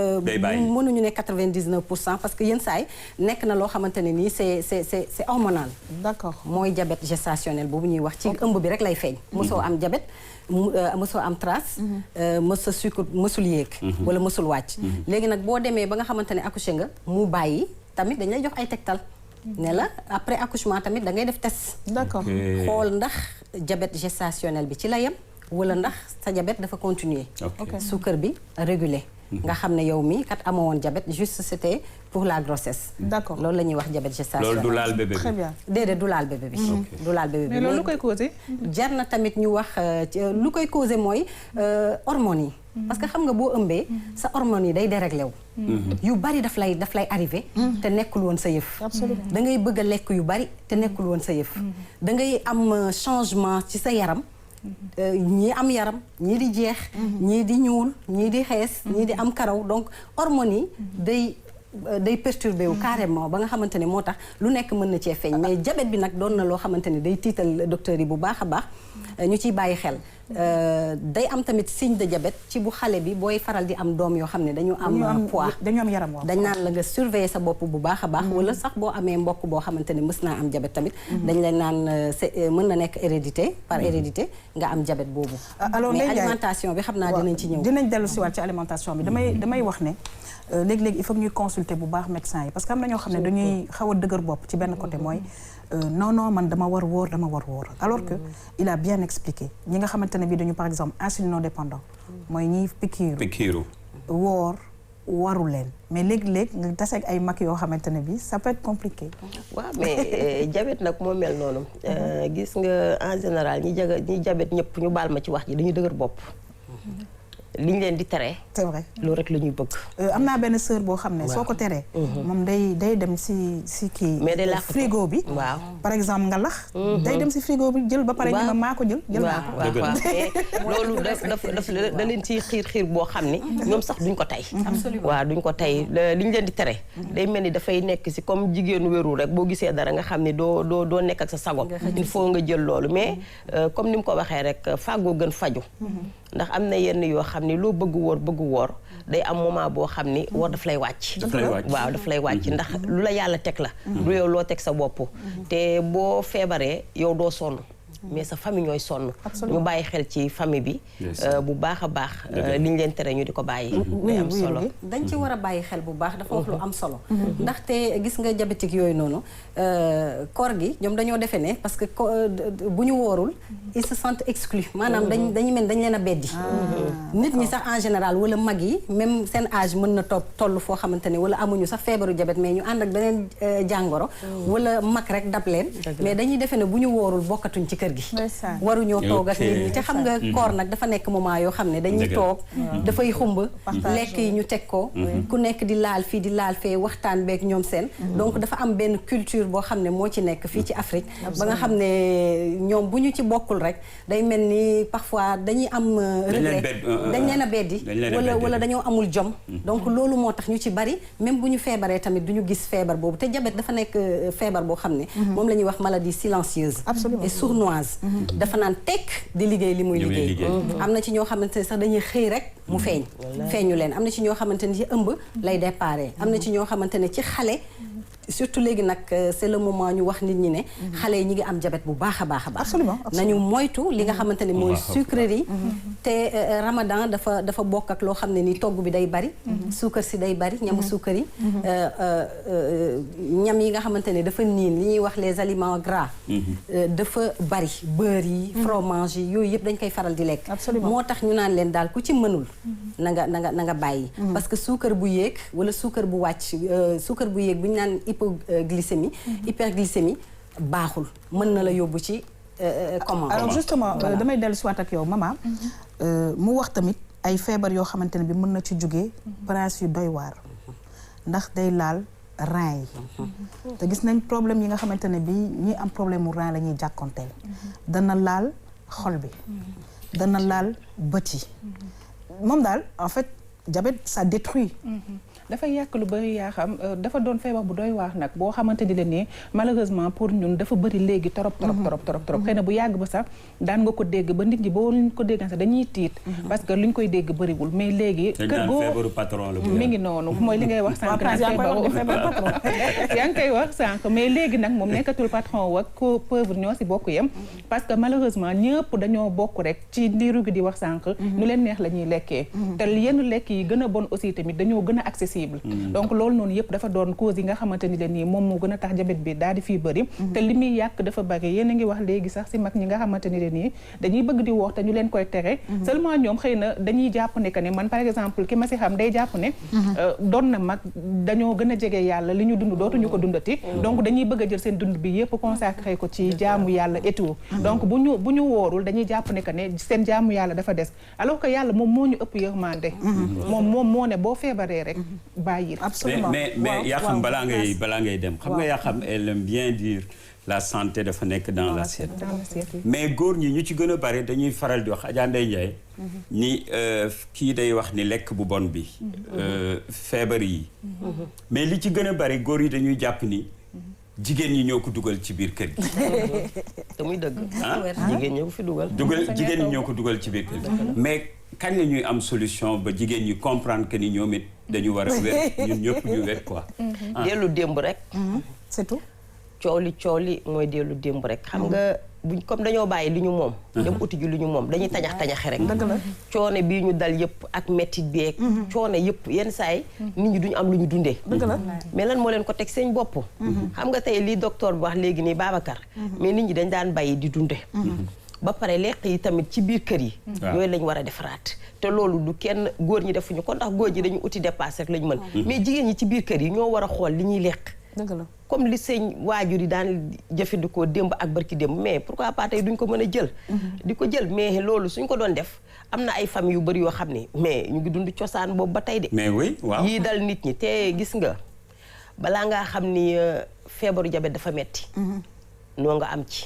mënuñu ne 99% parce que yenn saay nekk na loo xamante ne nii c'est hormonal. d'accord mooy diabète gestationnel boobu ñuy wax ci ëmb bi rek lay feeñ. mosoo am diabète mosoo am trace. mësa sucre mësul yéeg. wala mësul wàcc. léegi nag boo demee ba nga xamante ne accouché nga mu bàyyi tamit dañ lay jox ay tegtal. ne la après accouchement tamit da ngay def test. d'accord xool ndax diabète gestationnel bi ci la yem wala ndax sa diabète dafa continuer. suukar bi réguler. nga xam ne yow mi kat amoo woon diabète juste c'était pour la grossesse. d'accord loolu la ñuy wax diabète gestationnel. loolu du laal bébé bi. très bien déedéet du laal bébé bi. du laal bébé bi mais loolu lu koy causé. jar na tamit ñu wax lu koy causé mooy hormones yi. parce que xam nga boo ëmbee sa hormones yi day déréglé wu. yu bari daf lay arrivé. te nekkul woon sa yëf. da ngay bëgg a lekk yu bari te nekkul woon sa yëf. da ngay am changement ci sa yaram. ñii am yaram ñii di jeex. ñii di ñuul ñii di xees. ñii di am karaw donc hormones yi day perturbé wu carrément ba nga xamante ne moo tax lu nekk mën na cee feeñ mais diabète bi nag doon na loo xamante ne day tiital docteur yi bu baax a baax ñu ciy bàyyi xel day am tamit signe de diabète ci bu xale bi booy faral di am doom yoo xam ne dañu am poids dañu am yaram waaw dañ naan la nga surveiller sa bopp bu baax a baax wala sax boo amee mbokk boo xamante ne mës naa am diabète tamit dañ leen naan mën na nekk hérédité par hérédité nga am diabète boobu mais alimentation bi xam naa dinañ ci ñëw dinañ dellu si waat ci alimentation bi damay wax ne léegi-léegi il faut que ñuy consulter bu baax médecin yi parce que am na ñoo xam ne dañuy xaw a dëgër bopp ci benn côté mooy non man dama war wóor alors que il a bien expliqué ñi nga xamante ne bii dañu par exemple insulinodépendant mooy ñiy pikiiru woor waru leen mais léegi-léeg nga taseeg ay mag yoo xamante ne bii ça peut être compliqué. waaw mais diabète nag moo mel noonu gis nga en général ñi diabète ñëpp ñu baal ma ci wax ji dañuy dëgër bopp liñ leen di tere. c'est vrai loolu rek la ñuy bëgg. am naa benn sœur boo xam ne. soo ko teree. moom day dem si kii. mais day làqatu frigo bi. waaw par exemple nga lax. day dem si frigo bi jël ba pare ñu ma maa ko jël. naa ko waaw loolu daf da leen ciy xiir boo xam ni. ñoom sax duñ ko tey. absolument waaw duñ ko tey liñ leen di tere. day mel ni dafay nekk si comme jigéenu wérul rek boo gisee dara nga xam ni doo nekk ak sa sago. il faut nga jël loolu mais comme ni mu ko waxee rek fàggoo gën faju ndax am na yenn yoo xam ni loo bëgg woor day am moment boo xam ni woor daf lay wàcc. waaw daf lay wàcc ndax lu la yàlla teg la. du yow loo teg sa bopp. te boo feebaree yow doo sonn. mais sa famille ñooy sonn. ñu bàyyi xel ci famille bi. bu baax a baax. liñ leen tere ñu di ko bàyyi. day am solo dañ ci war a bàyyi xel bu baax dafa wax lu am solo. ndaxte gis nga diabétique yooyu noonu koor gi ñoom dañoo defee ne parce que bu ñu woorul ils se sentent exclus maanaam dañu mel dañ leen a beddi. nit ñi sax en général wala mag yi même seen âge mën na toll foo xamante ne wala amuñu sax feebaru diabète mais ñu ànd ak beneen jàngoro. wala mag rek dab leen. mais dañuy defee ne bu ñu woorul bokkatuñ ci kër gi waruñoo toog ak nit ñi te xam nga koor nag dafa nekk moment yoo xam ne dañuy toog dafay xumb lekk yi ñu teg ko ku nekk di laal fii di laal fee waxtaan beeg ñoom seen donc dafa am benn culture boo xam ne moo ci nekk fii ci Afrique ba nga xam ne ñoom bu ñu ci bokkul rek day mel ni parfois dañuy am regret dañ leen a beddi wala dañoo amul jom donc loolu moo tax ñu ci bari même bu ñu feebaree tamit du ñu gis feebar boobu te diabète dafa nekk feebar boo xam ne moom la ñuy wax maladie silencieuse et sournoise dafa naan tekk di liggéey li muy liggéey am na ci ñoo xamante ne sax dañuy xëy rek mu feeñu leen am na ci ñoo xamante ne ci ëmb lay déparé am na ci ñoo xamante ne ci xale surtout léegi nag c'est le moment ñu wax nit ñi ne xale yi ñi ngi am diabète bu baax a baax a baax nañu moytu li nga xamante ne mooy sucrerie te Ramadan dafa bokk ak loo xam ne ni togg bi day bari suukar si day bari ñamu suukar yi ñam yi nga xamante ne dafa niin li ñuy wax les aliments gras dafa bari beurre yi fromage yi yooyu yëpp dañ koy faral di lekk moo tax ñu naan leen daal ku ci mënul na nga bàyyi parce que suukar bu yéeg wala suukar bu wàcc suukar bu yéeg bu ñu naan hypoglycémie hyperglycémie baaxul mën na la yóbbu ci comment alors justement damay dellu si waat ak yow maman mu wax tamit ay feebar yoo xamante ne bi mën na ci jógee prince yu doy waar ndax day laal rein yi te gis nañ problème yi nga xamante ne bi ñi am problème mu rein la ñuy jàkkonteel dana laal xol bi dana laal bët yi moom daal en fait diabète ça détruit dafa yàq lu bëri yaa xam dafa doon feebar bu doy waax nag boo xamante ni la nii malheureusement pour ñun dafa bëri léegi trop xëy na bu yàgg ba sax daan nga ko dégg ba nit ñi boo luñ ko dégg sax dañuy tiit parce que luñ koy dégg bëriwul mais léegi kër goo feebaru patron la mi ngi noonu mooy li ngay wax sànq nag feebaru patron yaa ngi koy wax sànq mais léegi nag moom nekkatul patron wak ko pauvre ñoo si bokk yem parce que malheureusement ñëpp dañoo bokk rek ci ndiiru gi di wax sànq ñu leen neex la ñuy lekkee te yenn lekk yi gën a bon aussi tamit dañoo gën a accessible donc loolu noonu yëpp dafa doon cause yi nga xamante ni leen nii moom moo gën a tax diabète bi daal di fii bëri te li muy yàq dafa bëri yéen a ngi wax léegi sax si mag ñi nga xamante ni leen nii dañuy bëgg di woor te ñu leen koy tere seulement ñoom xëy na dañuy jàpp ne que ne man par exemple ki ma si xam day jàpp ne doon na mag dañoo gën a jege yàlla li ñu dund dootuñu ko dundati donc dañuy bëgg a jël seen dund bi yëpp consacré ko ci jaamu yàlla et tout donc bu ñu woorul dañuy jàpp ne que ne seen jaamu yàlla dafa des alors que yàlla moom moo ñu ëpp yërmande moom moo ne boo feebaree rek bàyyi absolument mais yaa xam balaa ngay dem xam nga yaa xam elle aime bien dire la santé dafa nekk dans l'assiette mais góor ñi ñu ci gën a bari dañuy faral di wax Adja Ndeye Ndiaye ni kii day wax ni lekk bu bon bi feebar yi mais li ci gën a bari góor yi dañuy jàpp ni jigéen ñi ñoo ko dugal ci biir kër gi te muy dëgg jigéen ñoo ko fi dugal jigéen ñi ñoo ko dugal ci biir kër gi mais kañ la ñuy am solution ba jigéen ñi comprendre que ni ñoom it dañu war a wér ñun ñëpp ñu wér quoi dellu démb rek c'est tout coow li mooy dellu démb rek xam nga buñ comme dañoo bàyyi li ñu moom dem uti ji li ñu moom dañuy tañax-tañaxi rek coone bii ñu dal yëpp ak mettit beeg coone yëpp yenn saay nit ñi duñu am lu ñu dundee mais lan moo leen ko teg seen bopp xam nga tey li docteur bi wax léegi nii Babacar mais nit ñi dañ daan bàyyi di dunde ba pare lekk yi tamit ci biir kër yi yooyu lañ war a defaraat te loolu du kenn góor ñi defuñu ko ndax góor ñi dañu uti dépasse rek lañ mën mais jigéen ñi ci biir kër yi ñoo war a xool li ñuy lekk comme li seen waajur yi daan jëfandikoo démb ak barki démb mais pourquoi pas tey duñ ko mën a jël di ko jël mais loolu suñ ko doon def am na ay famille yu bëri yoo xam ne mais ñu ngi dund cosaan boobu ba tey de mais oui waaw yii dal nit ñi te gis nga balaa ngaa xam ni feebaru diabète dafa metti noo nga am ci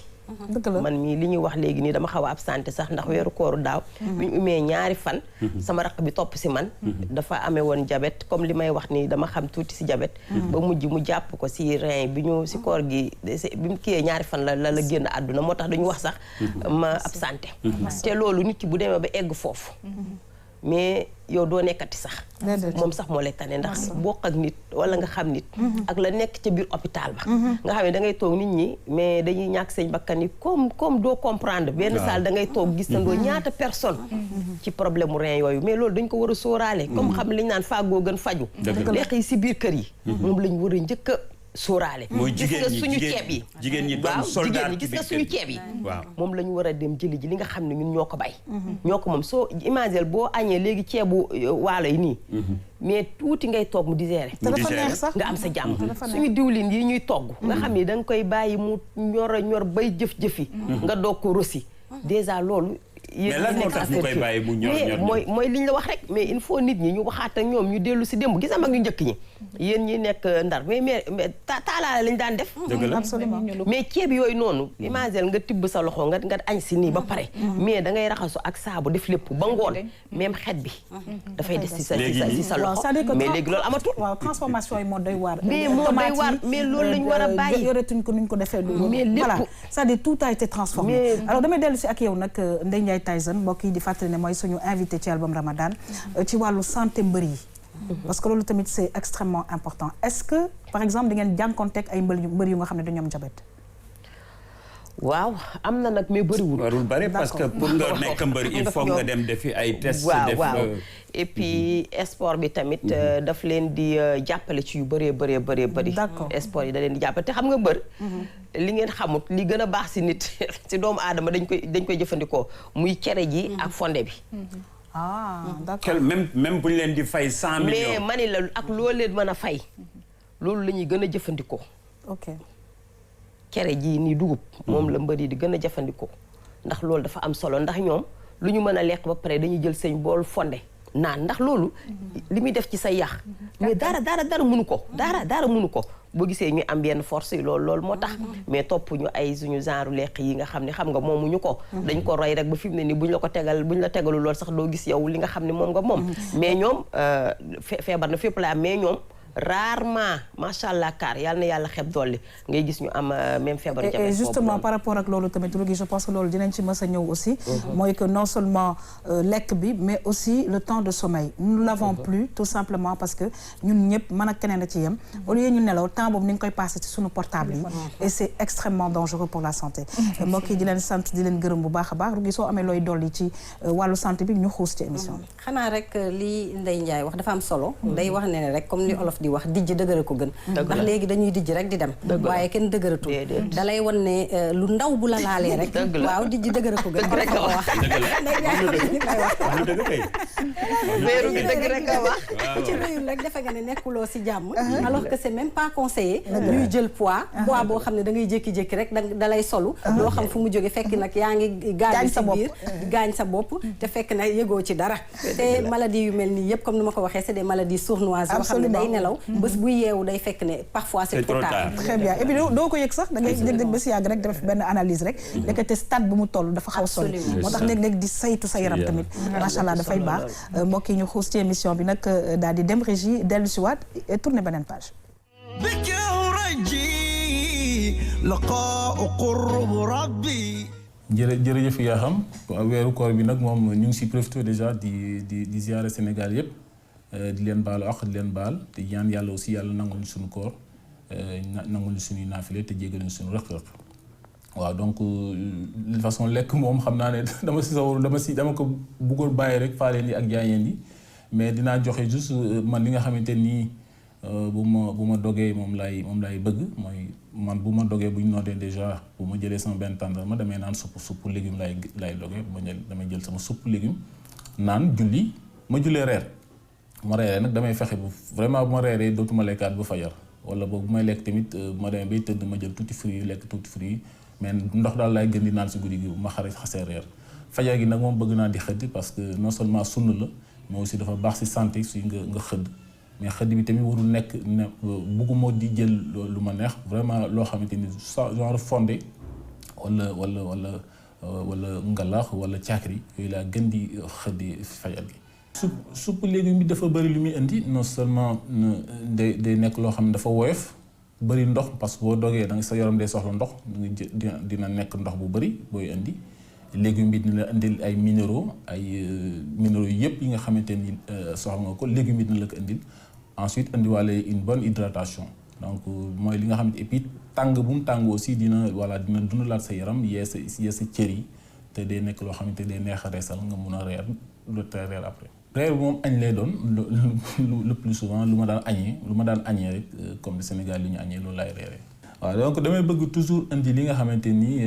man mii li ñuy wax léegi nii dama xaw a absenté sax ndax weeru kooru daaw bi ñu umee ñaari fan sama raq bi topp si man dafa amee woon diabète comme li may wax nii dama xam tuuti si diabète ba mujj mu jàpp ko si rein bi ñu si koor gi bi mu kiyee ñaari fan la génn àdduna moo tax dañu wax sax ma absenté te loolu nit ki bu demee ba egg foofu mais yow doo nekkati sax moom sax moo lay tane ndax bokk ak nit wala nga xam nit ak la nekk ca biir hôpital ba nga xam ne da ngay toog nit ñi mais dañuy ñàkk seen bakkan yi comme doo comprendre benn salle da ngay toog gisandoo ñaata personne ci problème mu rein yooyu mais loolu dañ ko war a sóoraale comme xam liñ naan fàggoo gën faju lekk yi si biir kër yi moom lañ war a njëkk a sóoraale. mooy gis nga suñu ceeb yi. jigéen ñi doon waaw soldat jigéen ñi gis nga suñu ceeb yi. waaw moom la ñu war a dem jëli ji li nga xam ne ñun ñoo ko bay. ñoo ko moom soo imaginer boo añee léegi ceebu waalo yi nii. mais tuuti ngay toog mu digérer. te dafa neex sax nga am sa jàmm. suñu diwlin yi ñuy togg. nga xam ni da nga koy bàyyi mu ñor bay jëf-jëfi. nga doog ko rosi. déjà loolu. mais lan moo tax ñu koy bàyyi mu ñor mooy li ñu la wax rek mais il faut nit ñi ñu waxaat ak ñoom ñu dellu si démb gis nga mag ñu njëkk ñi yéen ñi nekk Ndar mais taalaale lañ daan def. dëgg la absolument mais ceeb yooyu noonu imagine nga tibb sa loxo nga añ si nii ba pare. mais da ngay raxasu ak saabu def lépp ba ngoon même xet bi. dafay des si sa loxo mais léegi loolu amatul. waaw transformation yi moo doy waar. mais moo doy waar mais loolu lañ war a bàyyi. yoretuñ ko nuñ ko defee. mais lépp voilà c'est-à-dire tout a été transformé. alors damay dellu si ak yow nag Ndeye Ndiaye Tyson mbokk yi di fàttali ne mooy suñu invité ci album Ramadan ci wàllu santé mbër yi. parce que loolu tamit c'est extrêmement important est-ce que par exemple di ngeen jànkonteeg ay mbër yu nga xam ne dañoo am diabète. waaw am na nag mais bëriwul. warul bëri parce que pour nga nekk mbër il faut nga dem defi ay tests. waaw et puis sport bi tamit daf leen di jàppale ci yu bëree bëri. d'accord sport yi da leen di jàppale te xam nga mbër. li ngeen xamut li gën a baax si nit si doomu aadama dañ koy jëfandikoo muy cere ji ak fonde bi. d'accord même bu ñu leen di fay 100 millions. mais mani la ak loolu leen mën a fay loolu la ñuy gën a jëfandikoo. ok cere ji nii dugub moom la mbër yi di gën a jëfandikoo ndax loolu dafa am solo ndax ñoom lu ñu mën a lekk ba pare dañuy jël seen bool fonde naan ndax loolu li muy def ci sa yax mais dara mënu ko dara mënu ko boo gisee ñu am yenn force yi loolu moo tax mais topp ñu ay suñu genre lekk yi nga xam ne xam nga moomuñu ko dañ ko roy rek ba fi mu ne nii buñ la tegalu lool sax doo gis yow li nga xam ne moom nga moom mais ñoom feebar na fépp la am mais ñoom rarement macha allah kaar yàlla na yàlla xeb dolli ngay gis ñu am même feebar diabète. et justement par rapport ak loolu tamit Rougui je pense que loolu dinañ ci mës a ñëw aussi. mooy que non seulement lekk bi mais aussi le temps de sommeil. nous l'avons plus tout simplement parce que ñun ñëpp mën ak keneen a ci yem. au lieu ñu nelaw temps boobu ni nga koy passé ci sunu portable yi. et c'est extrêmement dangereux pour la santé. mbokk yi di leen sant di leen gërëm bu baax a baax Rougui soo amee looy dolli ci wàllu santé bi ñu xuus ci émission bi. xanaa rek li Ndeye Ndiaye wax dafa am solo. day wax ne rek comme ni olof di wax dijj dëgëra ko gën ndax léegi dañuy dijj rek di dem waaye kenn dëgëratul dalay wan ne lu ndaw bu la laalee rek waaw dijj dëgëra ko gën rek ko wax weeru gi dëgg rek a wax ku ci rëyul rek defe nga ne nekkuloo si jàmm alors que c'est même pas conseillé ñuy jël poids boo xam ne da ngay jékki-jékki rek dalay solu loo xam fu mu jóge fekk nag yaa ngi gaañ sa biir gaañ sa bopp te fekk nag yëgoo ci dara te maladie yu mel nii yëpp comme ni ma ko waxee c'est des maladies sournoises yoo xam ne day nelaw bés bu yeewu day fekk ne parfois c'est trop tard. très bien et puis doo ko yëg sax da ngay yëg ba si yàgg rek def benn analyse rek nekkate stade bu mu toll dafa xaw sori moo tax léeg-léeg di saytu sa yaram tamit macha allah dafay baax mbokk yi ñu xuus ci émission bi nag daal di dem régie dellu si waat et tourner beneen page. jërëjëf yaa xam weeru koor bi nag moom ñu ngi si profité déjà di ziare Sénégal yëpp di leen baalu ak di leen baal te ñaan yàlla aussi yàlla nangul ñu suñu koor nangul ñu suñuy naafile te jégal ñu suñu rëq-rëq waaw donc de façon lekk moom xam naa ne dama ko bëggoon bàyyi rek faaleen yi ak jaayeen yi mais dinaa joxe juste man li nga xamante nii bu ma dogee moom laay bëgg mooy man bu ma dogee bu ñu nootee déjà bu ma jëlee sama benn tàndarma damay naan supp légume laay dogee damay jël sama supp légume naan julli ma jullee reer ma reeree nag damay fexe bu vraiment bu ma reeree dootuma lekkaat ba fajar wala boog bu may lekk tamit ma demee bay tëdd ma jël tuuti fruits yi lekk tuuti fruits yi mais ndox daal laay gën di naan si guddi gi bu ma xasee reer fajar gi nag moom bëgg naa di xëdd parce que non seulement sunna la mais aussi dafa baax si santé si nga xëdd mais xëdd bi tamit warul nekk ne bëgguma di jël lu ma neex vraiment loo xamante ni genre fondé wala ngalax wala caakri yooyu laa gën di xëddi fajar gi. supp légume bi dafa bëri lu muy indi non seulement day nekk loo xam ne dafa woyof bëri ndox parce que boo dogee da nga sa yaram day soxla ndox dina nekk ndox bu bëri booy indi légume bi dina la indil ay minéraux yëpp yi nga xamante ni soxla nga ko légume bi dina la ko indil ensuite indiwaale une bonne hydratation donc mooy li nga xamante et puis tàng bu mu tàng aussi dina dundalaat sa yaram yee sa cër yi te day nekk loo xamante day neex a reesal nga mun a reer lu te reer après reer bi moom añ lay doon le plus souvent lu ma daan añee rek comme le Sénégal li ñu añee loolu laay reeree. waaw donc damay bëgg toujours indi li nga xamante ni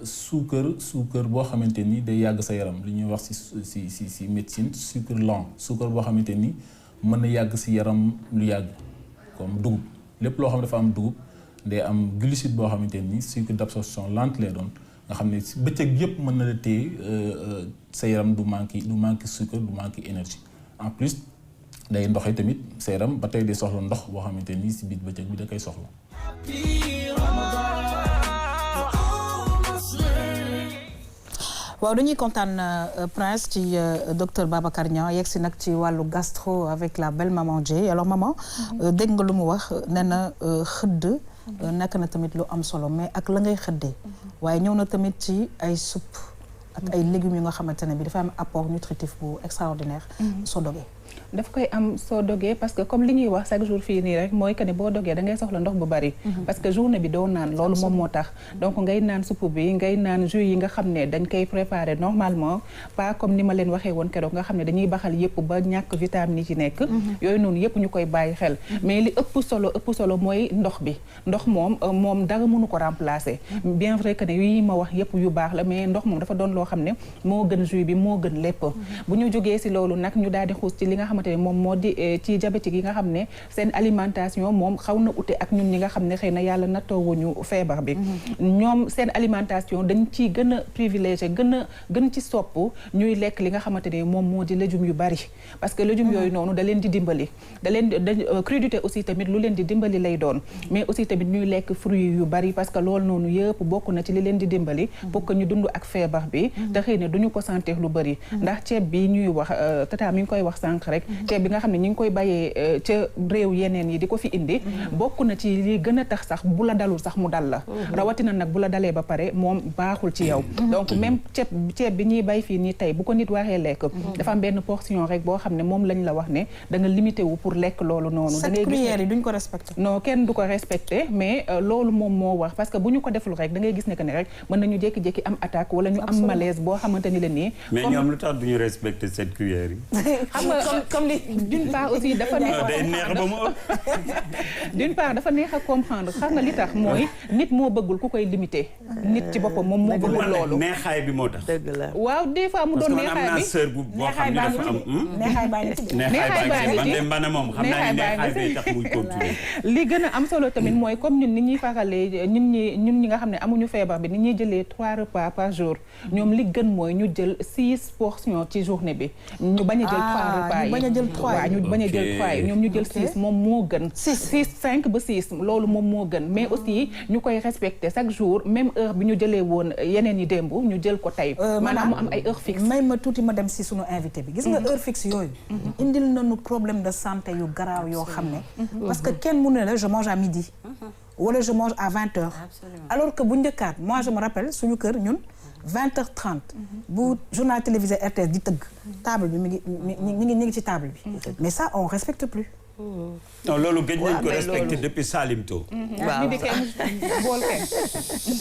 suukar boo xamante ni day yàgg sa yaram li ñuy wax ci médecine sucre lent suukar boo xamante ni mën na yàgg ci yaram lu yàgg comme dugub lépp loo xam ne dafa am dugub day am glucide boo xamante ni sucre d'absorption lente lay doon nga xam ne ci bëccëg yëpp mën na la téye sa yaram du manqué sucre du manqué énergie en plus day ndoxe tamit sa yaram ba tey day soxla ndox boo xamante ni ci biir bëccëg bi da koy soxla. waaw dañuy kontaan Prince ci docteur Babacar Niang yegg si nag ci wàllu gastro avec la belle maman Dieye alors maman dégg nga lu mu wax nee na xëdd nekk na tamit lu am solo mais ak la ngay xëddee waaye ñëw na tamit ci ay soupe ak ay légumes yu nga xamante ne bi dafa am apport nutritif bu extraordinaire soo dogee daf koy am soo dogee parce que comme li ñuy wax chaque jour fii nii rek mooy que ne boo dogee da ngay soxla ndox bu bari parce que journée bi doo naan loolu moom moo tax donc ngay naan soupe bi ngay naan jus yi nga xam ne dañ koy préparer normalement pas comme ni ma leen waxee woon keroog nga xam ne dañuy baxal yëpp ba ñàkk vitamine yi ci nekk yooyu noonu yëpp ñu koy bàyyi xel mais li ëpp solo mooy ndox bi ndox moom dara mënu ko remplacer bien vrai que ne yi ma wax yëpp yu baax la mais ndox moom dafa doon loo xam ne moo gën jus bi moo gën lépp bu ñu jógee si loolu nag ñu daal di xuus ci li nga xamante ne moom moo di ci diabétique yi nga xam ne seen alimentation moom xaw na ute ak ñun ñi nga xam ne xëy na yàlla nattoowuñu feebar bi ñoom seen alimentation dañ ciy gën a privilégié gën ci sopp ñuy lekk li nga xamante ne moom moo di légumes yu bari parce que légumes yooyu noonu da leen di dimbali crudité aussi tamit lu leen di dimbali lay doon mais aussi tamit ñuy lekk fruits yu bari parce que loolu noonu yëpp bokk na ci li leen di dimbali pour que ñu dund ak feebar bi te xëy na duñu ko sentir lu bari ndax ceeb bi ñuy wax tata mi ngi koy wax sànq rek ceeb bi nga xam ne ñi ngi koy bayee ca réew yeneen yi di ko fi indi bokk na ci li gën a tax sax bu la dalul sax mu dal la rawatina nag bu la dalee ba pare moom baaxul ci yow donc même ceeb bi ñuy bay fii nii tey bu ko nit waxee lekk dafa am benn portion rek boo xam ne moom lañ la wax ne da nga limité wu pour lekk loolu noonu da ngay gis yi duñ ko respecté non kenn du ko respecté mais loolu moom moo wax parce que bu ñu ko deful rek da ngay gis ne que ne rek mën nañu jékki-jékki am attaque wala ñu am malaise boo xamante ni la nii mais ñoom lu tax duñu respecté cette cuillère yi xam nga comme li d'une part aussi dafa neex d'une part dafa neex a comprendre xam nga li tax mooy nit moo bëggul ku koy limité nit ci boppam moom moo bëggul loolu neexaay bi moo tax dëgg la waaw des fois mu doon neexaay bi sœur bu boo xam ne dafa am neexaay baa ngi ci neexaay baa ngi ci man de mbana moom xam naa ne neexaay bi tax muy continuer li gën a am solo tamit mooy comme ñun ni ñuy faralee ñun ñi nga xam ne amuñu feebar bi ni ñuy jëlee 3 repas par jour ñoom li gën mooy ñu jël 6 portions ci journée bi ñu bañ a jël 3 repas yi waaw ñu bañ a jël 3 yi ñoom ñu jël 6 moom moo gën 5 ba 6 loolu moom moo gën mais aussi ñu koy respecter chaque jour même heure bi ñu jëlee woon yeneen yi démb ñu jël ko tey maanaam mu am ay heure fixe may ma tuuti ma dem si sunu invité bi gis nga heure fixe yooyu indil nañu problème de santé yu garaaw yoo xam ne parce que kenn mu ne la je mange à midi wala je mange à 20h alors que bu njëkkaat moi je me rappelle suñu kër ñun 20h30 bu journal télévisé RTS di tëgg table bi mi ngi ci table bi mais ça on respecte plus non loolu gëj nañ ko respecté depuis Salimto waaw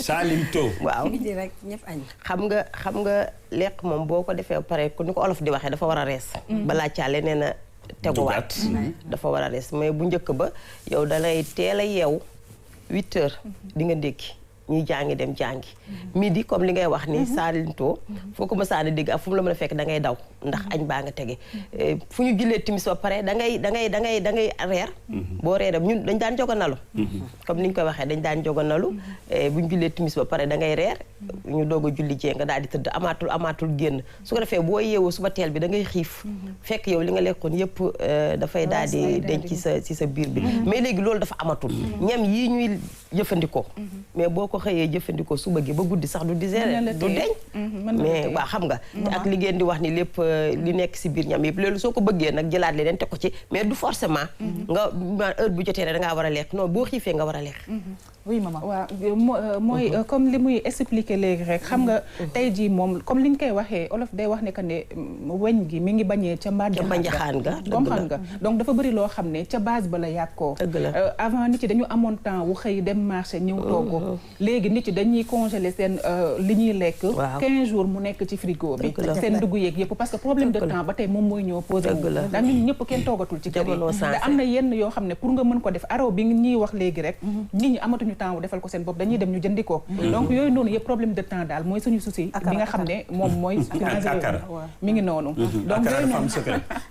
Salimto waaw rek ñëpp añ xam nga lekk moom boo ko defee pare ku ni ko olof di waxee dafa war a rees balaa caale nee na teguwaat dafa war a rees mais bu njëkk ba yow dalay teel a yeew 8h di nga ndékki ñuy jàngi dem jàngi midi comme li ngay wax ni Salimto foo ko mësaana dégg ak fu mu la mën a fekk da ngay daw ndax añ baa nga tege fu ñu jullee timis ba pare da ngay reer boo reeree ñun dañ daan joganalu comme ni ñu koy waxee dañ daan joganalu bu ñu jullee timis ba pare da ngay reer ñu doog a julli jee nga daal di tëdd amaatul génn su ko defee boo yeewoo suba teel bi da ngay xiif fekk yow li nga lekkoon yëpp dafay daal di denc ci sa biir bi mais léegi loolu dafa amatul ñam yii ñuy jëfandikoo mais boo ko xëyee jëfandikoo suba gi ba guddi sax du digérer du deñ mais waaw xam nga ak li ngeen di wax ni lépp li nekk si biir ñam yëpp loolu soo ko bëggee nag jëlaat leneen teg ko ci mais du forcément nga heure bu jotee da ngaa war a lekk non boo xiifee nga war a lekk oui maman waaw mooy comme li muy expliquer léegi rek xam nga tey jii moom comme li ñu koy waxee olof day wax ne que ne weñ gi mi ngi bañee ca mbanjaxaan ga comprendre nga donc dafa bëri loo xam ne ca base ba la yàkkoo avant nit yi dañu amoon temps wu xëy dem marché ñëw togg léegi nit yi dañuy congeler seen li ñuy lekk 15 jours mu nekk ci frigo bi seen dugg yeeg yëpp parce que problème de temps ba tey moom mooy ñëw posé ndax ñun ñëpp kenn toogatul ci kër yi da am na yenn yoo xam ne pour nga mën ko def araw bi ñuy wax léegi rek nit ñi amatuñu temps wu defal ko seen bopp dañuy dem ñu jëndi ko donc yooyu noonu yëpp problème de temps daal mooy suñu souci bi nga xam ne moom mooy mi ngi noonu donc yooyu noonu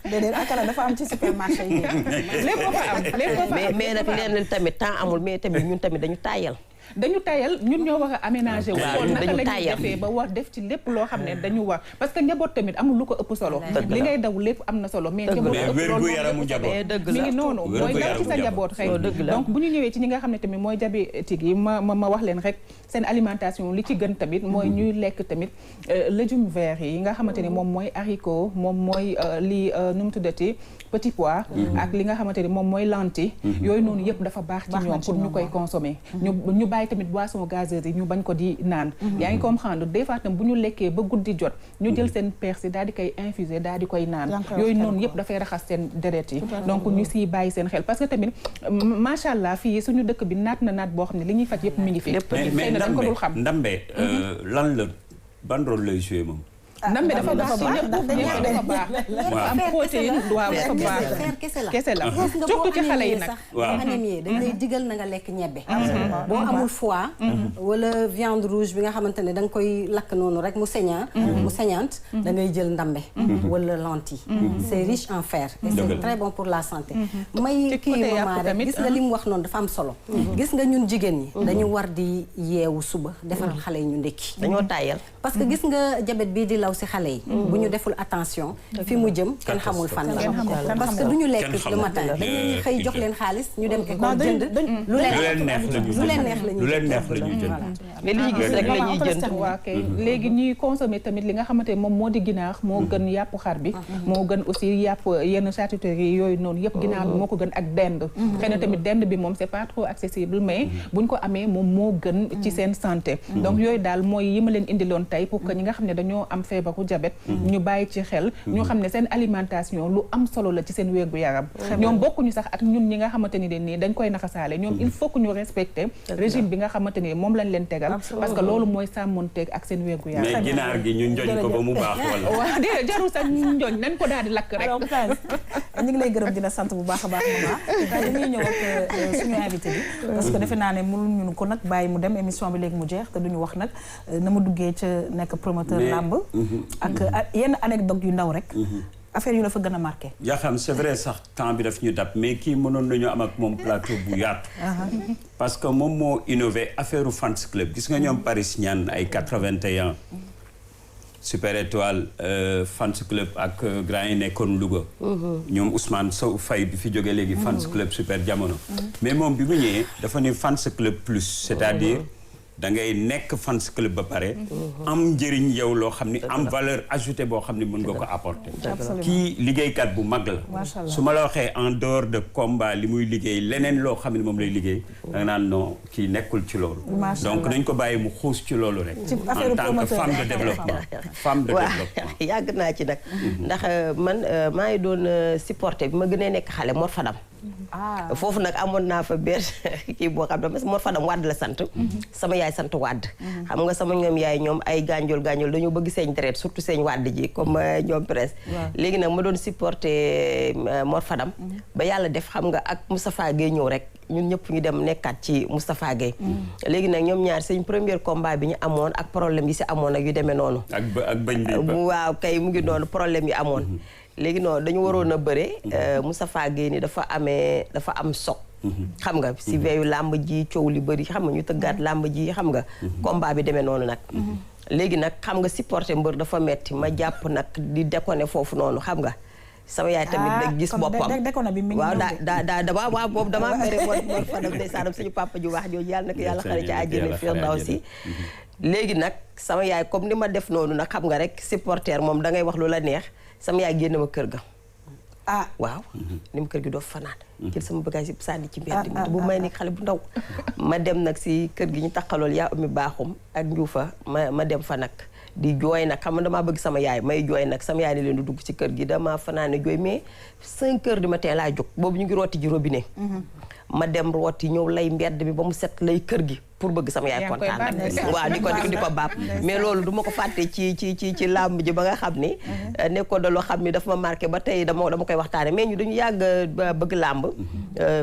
déedéet akara dafa am ci supermarché yi lépp fa am mais nag leen tamit temps amul mais tamit ñun tamit dañu tayal ñun ñoo war a aménager wu xool naka la ñuy defee ba war def ci lépp loo xam ne dañu war parce que njaboot tamit amul lu ko ëpp solo li ngay daw lépp am na solo mais njaboot ëpp loolu mi ngi noonu mooy daw ci sa njaboot xëy donc bu ñu ñëwee ci ñi nga xam ne tamit mooy diabétique yi ma wax leen rek seen alimentation li ci gën tamit mooy ñuy lekk tamit légumes verts yi nga xamante ni moom mooy haricot moom mooy li nu mu tuddati petit pois ak li nga xamante ni moom mooy lentille yooyu noonu yëpp dafa baax ci ñoom pour ñu koy consommer ñu bàyyi tamit boisson gazeuse yi ñu bañ ko di naan yaa ngi comprendre des fois tam bu ñu lekkee ba guddi jot ñu jël seen persil daal di koy infuser daal di koy naan yooyu noonu yëpp dafay raxas seen deret yi donc ñu siy bàyyi seen xel parce que tamit macha allah fii suñu dëkk bi naat na naat boo xam ne li ñuy faj yëpp mi ngi fi mais dañ ko dul xam Ndambe lan la ban rôle lay joué moom ndambe dafa baax dafa baax am protéine waaw dafa baax kese la surtout ci xale yi nag anémie dañ lay digal na nga lekk ñebbe boo amul foie wala viande rouge bi nga xamante ne da nga koy lakk noonu rek mu saignante da ngay jël ndambe wala lentille c'est riche en fer et c'est très bon pour la santé may kii mama rek gis nga li mu wax noonu dafa am solo gis nga ñun jigéen ñi dañu war di yeewu suba defal xale yi ñu ndekki dañoo tàyyal parce que gis nga diabète bii di law ci xale yi bu ñu deful attention fi mu jëm kenn xamul fan la parce que du ñu lekk le matin dañuy xëy jox leen xaalis ñu dem école jënd lu leen neex la ñuy jënd mais li ñu gis rek la ñuy jënd waa kay léegi ñuy consommer tamit li nga xamante moom moo di ginaar moo gën yàpp xar bi moo gën aussi yàpp yenn charcuterie yooyu noonu yëpp ginaar bi moo ko gën ak dend xëy na tamit dend bi moom c'est pas trop accessible mais buñ ko amee moom moo gën ci seen santé donc yooyu daal mooy yi ma leen indiloon tey pour que ñi nga xam ne dañoo am feebaru diabète ñu bàyyi ci xel ñu xam ne seen alimentation lu am solo la ci seen wérgu yaram ñoom bokkuñu sax ak ñun ñi nga xamante ni de nii dañ koy naxasaale ñoom il faut que ñu respecter régime bi nga xamante ni moom lañ leen tegal parce que loolu mooy sàmmonteeg ak seen wérgu yaram mais ginaar gi ñu njoñ ko ba mu baax wala waaw déedéet jarul sax njoñ nañ ko daal di lakk rek ñu ngi lay gërëm dina sant bu baax a baax maman dañuy ñëw ak suñu invité bi parce que defe naa ne mënuñu ko nag bàyyi mu dem émission bi léegi mu jeex te duñu wax nag na mu duggee ca nekk promoteur làmb ak yenn anecdote yu ndaw rek affaire yu la fa gën a marqué yaa xam c'est vrai sax temps bi daf ñu dab mais kii mënoon nañu am ak moom plateau bu yaatu parce que moom moo innové affaire fans club gis nga ñoom Paris Niane ay 81 Super Étoile fans club ak grand yi nekkoon Louga ñoom Ousmane Sow Faye bi fi jógee léegi fans club Super Jamono mais moom bi mu ñëwee dafa ne fans club plus c'est-à-dire da ngay nekk fans club ba pare am njëriñ yow loo xam ni am valeur ajoutée boo xam ni mën nga ko apporter kii liggéeykat bu mag la su ma la waxee en dehors de combat li muy liggéey leneen loo xam ne moom lay liggéey da nga naan non kii nekkul ci loolu donc nañ ko bàyyi mu xuus ci loolu rek en tant que femme de développement yàgg naa ci nag ndax man maa ngi doon supporter bi ma gënee nekk xale Mor Fadam foofu nag amoon naa fa benn kii boo xam ne parce que Mor Fadam Wàdd la sant sama yaay sant Wàdd xam nga sama ñoom yaay ñoom ay gànjool dañoo bëgg seen deret surtout seen Wàdd ji comme ñoom presse léegi nag ma doon supporter Mor Fadam ba yàlla def xam nga ak Moustapha Gueye ñëw rek ñun ñëpp ñu dem nekkaat ci Moustapha Gueye léegi nag ñoom ñaar seen premier combat bi ñu amoon ak problème yi si amoon ak yu demee noonu ak bañ bi waaw kay mu ngi noonu problème yi amoon léegi noonu dañu waroon a bëre Moustapha Gueye ni dafa am soog xam nga si veyu làmb ji coow li bëri xam nga ñu tëggaat làmb ji xam nga combat bi demee noonu nag léegi nag xam nga supporter mbër dafa metti ma jàpp nag di déconner foofu noonu xam nga sama yaay tamit da gis boppam waaw waaw boobu damaa mere Mor Fadam ndeysaanam suñu papa ju wax jooju yàlla na ko yàlla xare ci àjjana firdawsi léegi nag sama yaay comme ni ma def noonu nag xam nga rek supporter moom da ngay wax lu la neex sama yaay génn ma kër ga waaw ni mu kër gi doo fanaan jël sama bagage yëpp sànni ci mbedd mi bu may nekk xale bu ndaw ma dem nag si kër gi ñu taxalool yaa ummi baaxum ak njuufa ma dem fa nag di jooy nag xam nga damaa bëgg sama yaay may jooy nag sama yaay ne leen di dugg ci kër gi damaa fanaane jooy mais 5 heures du matin laa jóg boobu ñu ngi rooti ji robinet ma dem rooti ñëw lay mbedd mi ba mu set lay kër gi pour bëgg sama yaay kontaan nag waaw di ko baab mais loolu du ma ko fàtte ci làmb ji ba nga xam ni nekkoon da loo xam ni dafa ma marqué ba tey dama koy waxtaane mais ñu dañu yàgg bëgg làmb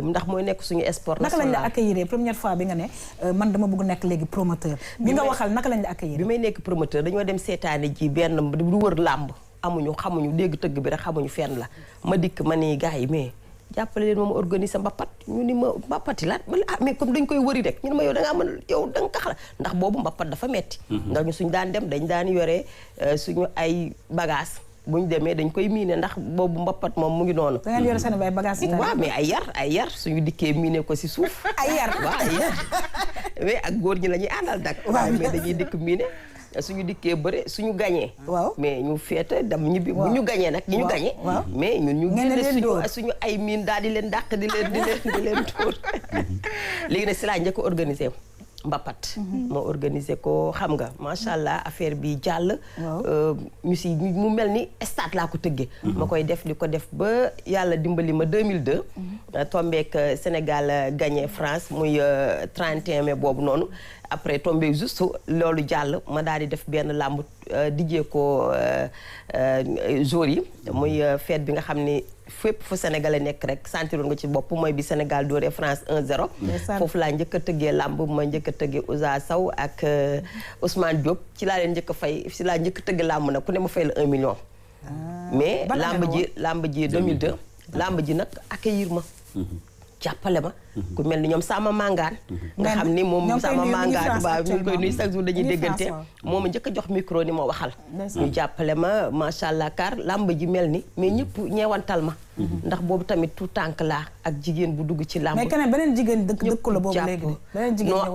ndax mooy nekk suñu sport national. naka lañ la accueillir première fois bi nga ne man dama bëgg nekk léegi promoteur bi nga waxal naka lañ la accueillir. bi may nekk promoteur dañoo dem seetaane ji benn du wër làmb xamuñu dégg tëgg bi rek xamuñu fenn la ma dikk ma ni gars yi mais jàppale leen moom organiser mbapat ñu ni ma mbapati la mais comme dañ koy wëri rek ñu ne ma yow da ngaa mën yow da nga tax la ndax boobu mbapat dafa metti ndax ñu suñ daan dem dañ daan yore suñu ay bagage bu ñu demee dañ koy miine ndax boobu mbapat moom mu ngi noonu. da ngeen yore seen ay bagage waaw mais ay yar suñu dikkee miine ko si suuf ay yar waaw ay yar mais ak góor ñi la ñuy àndal dak waaw mais dañuy dikk miine suñu dikkee bëre suñu gañee mais ñu feete dem ñibbi bu ñu gañee nag ñu gañee mais ñun ñu génne suñu ay miin daal di leen dàq di leen tóor léegi nag si laa njëkk organisé mbapat ma organisé ko xam nga macha allah affaire bi jàll mu mel ni stade laa ko tëggee ma koy def di ko def ba yàlla dimbali ma 2002 tombeek Sénégal gagné France muy 31 mai boobu noonu après tombé juste loolu jàll ma daal di def benn làmb dijjee ko jour yi muy fête bi nga xam ni fépp fu Sénégalais nekk rek sentiroon nga ci bopp mooy bi Sénégal dooree France 1-0 foofu laa njëkk a tëggee làmb ma njëkk a tëggee Ousa Sow ak Ousmane Diop ci laa leen njëkk a fay ci laa njëkk a tëggee làmb nag ku ne ma fay la 1 million mais làmb ji 2002 làmb ji nag accueillir ma jàppale ma ku mel ni ñoom Sama Mangane nga xam ni moom Sama Mangane waaw ñu ngi koy nuyu chaque jour dañuy déggante moom a njëkk a jox micro ni ma waxal ñu jàppale ma macha allah car làmb ji mel ni mais ñëpp ñeewantal ma ndax boobu tamit tout tànk laa ak jigéen bu dugg ci làmb mais keneen beneen jigéen dëkk la boobu léegi beneen jigéen non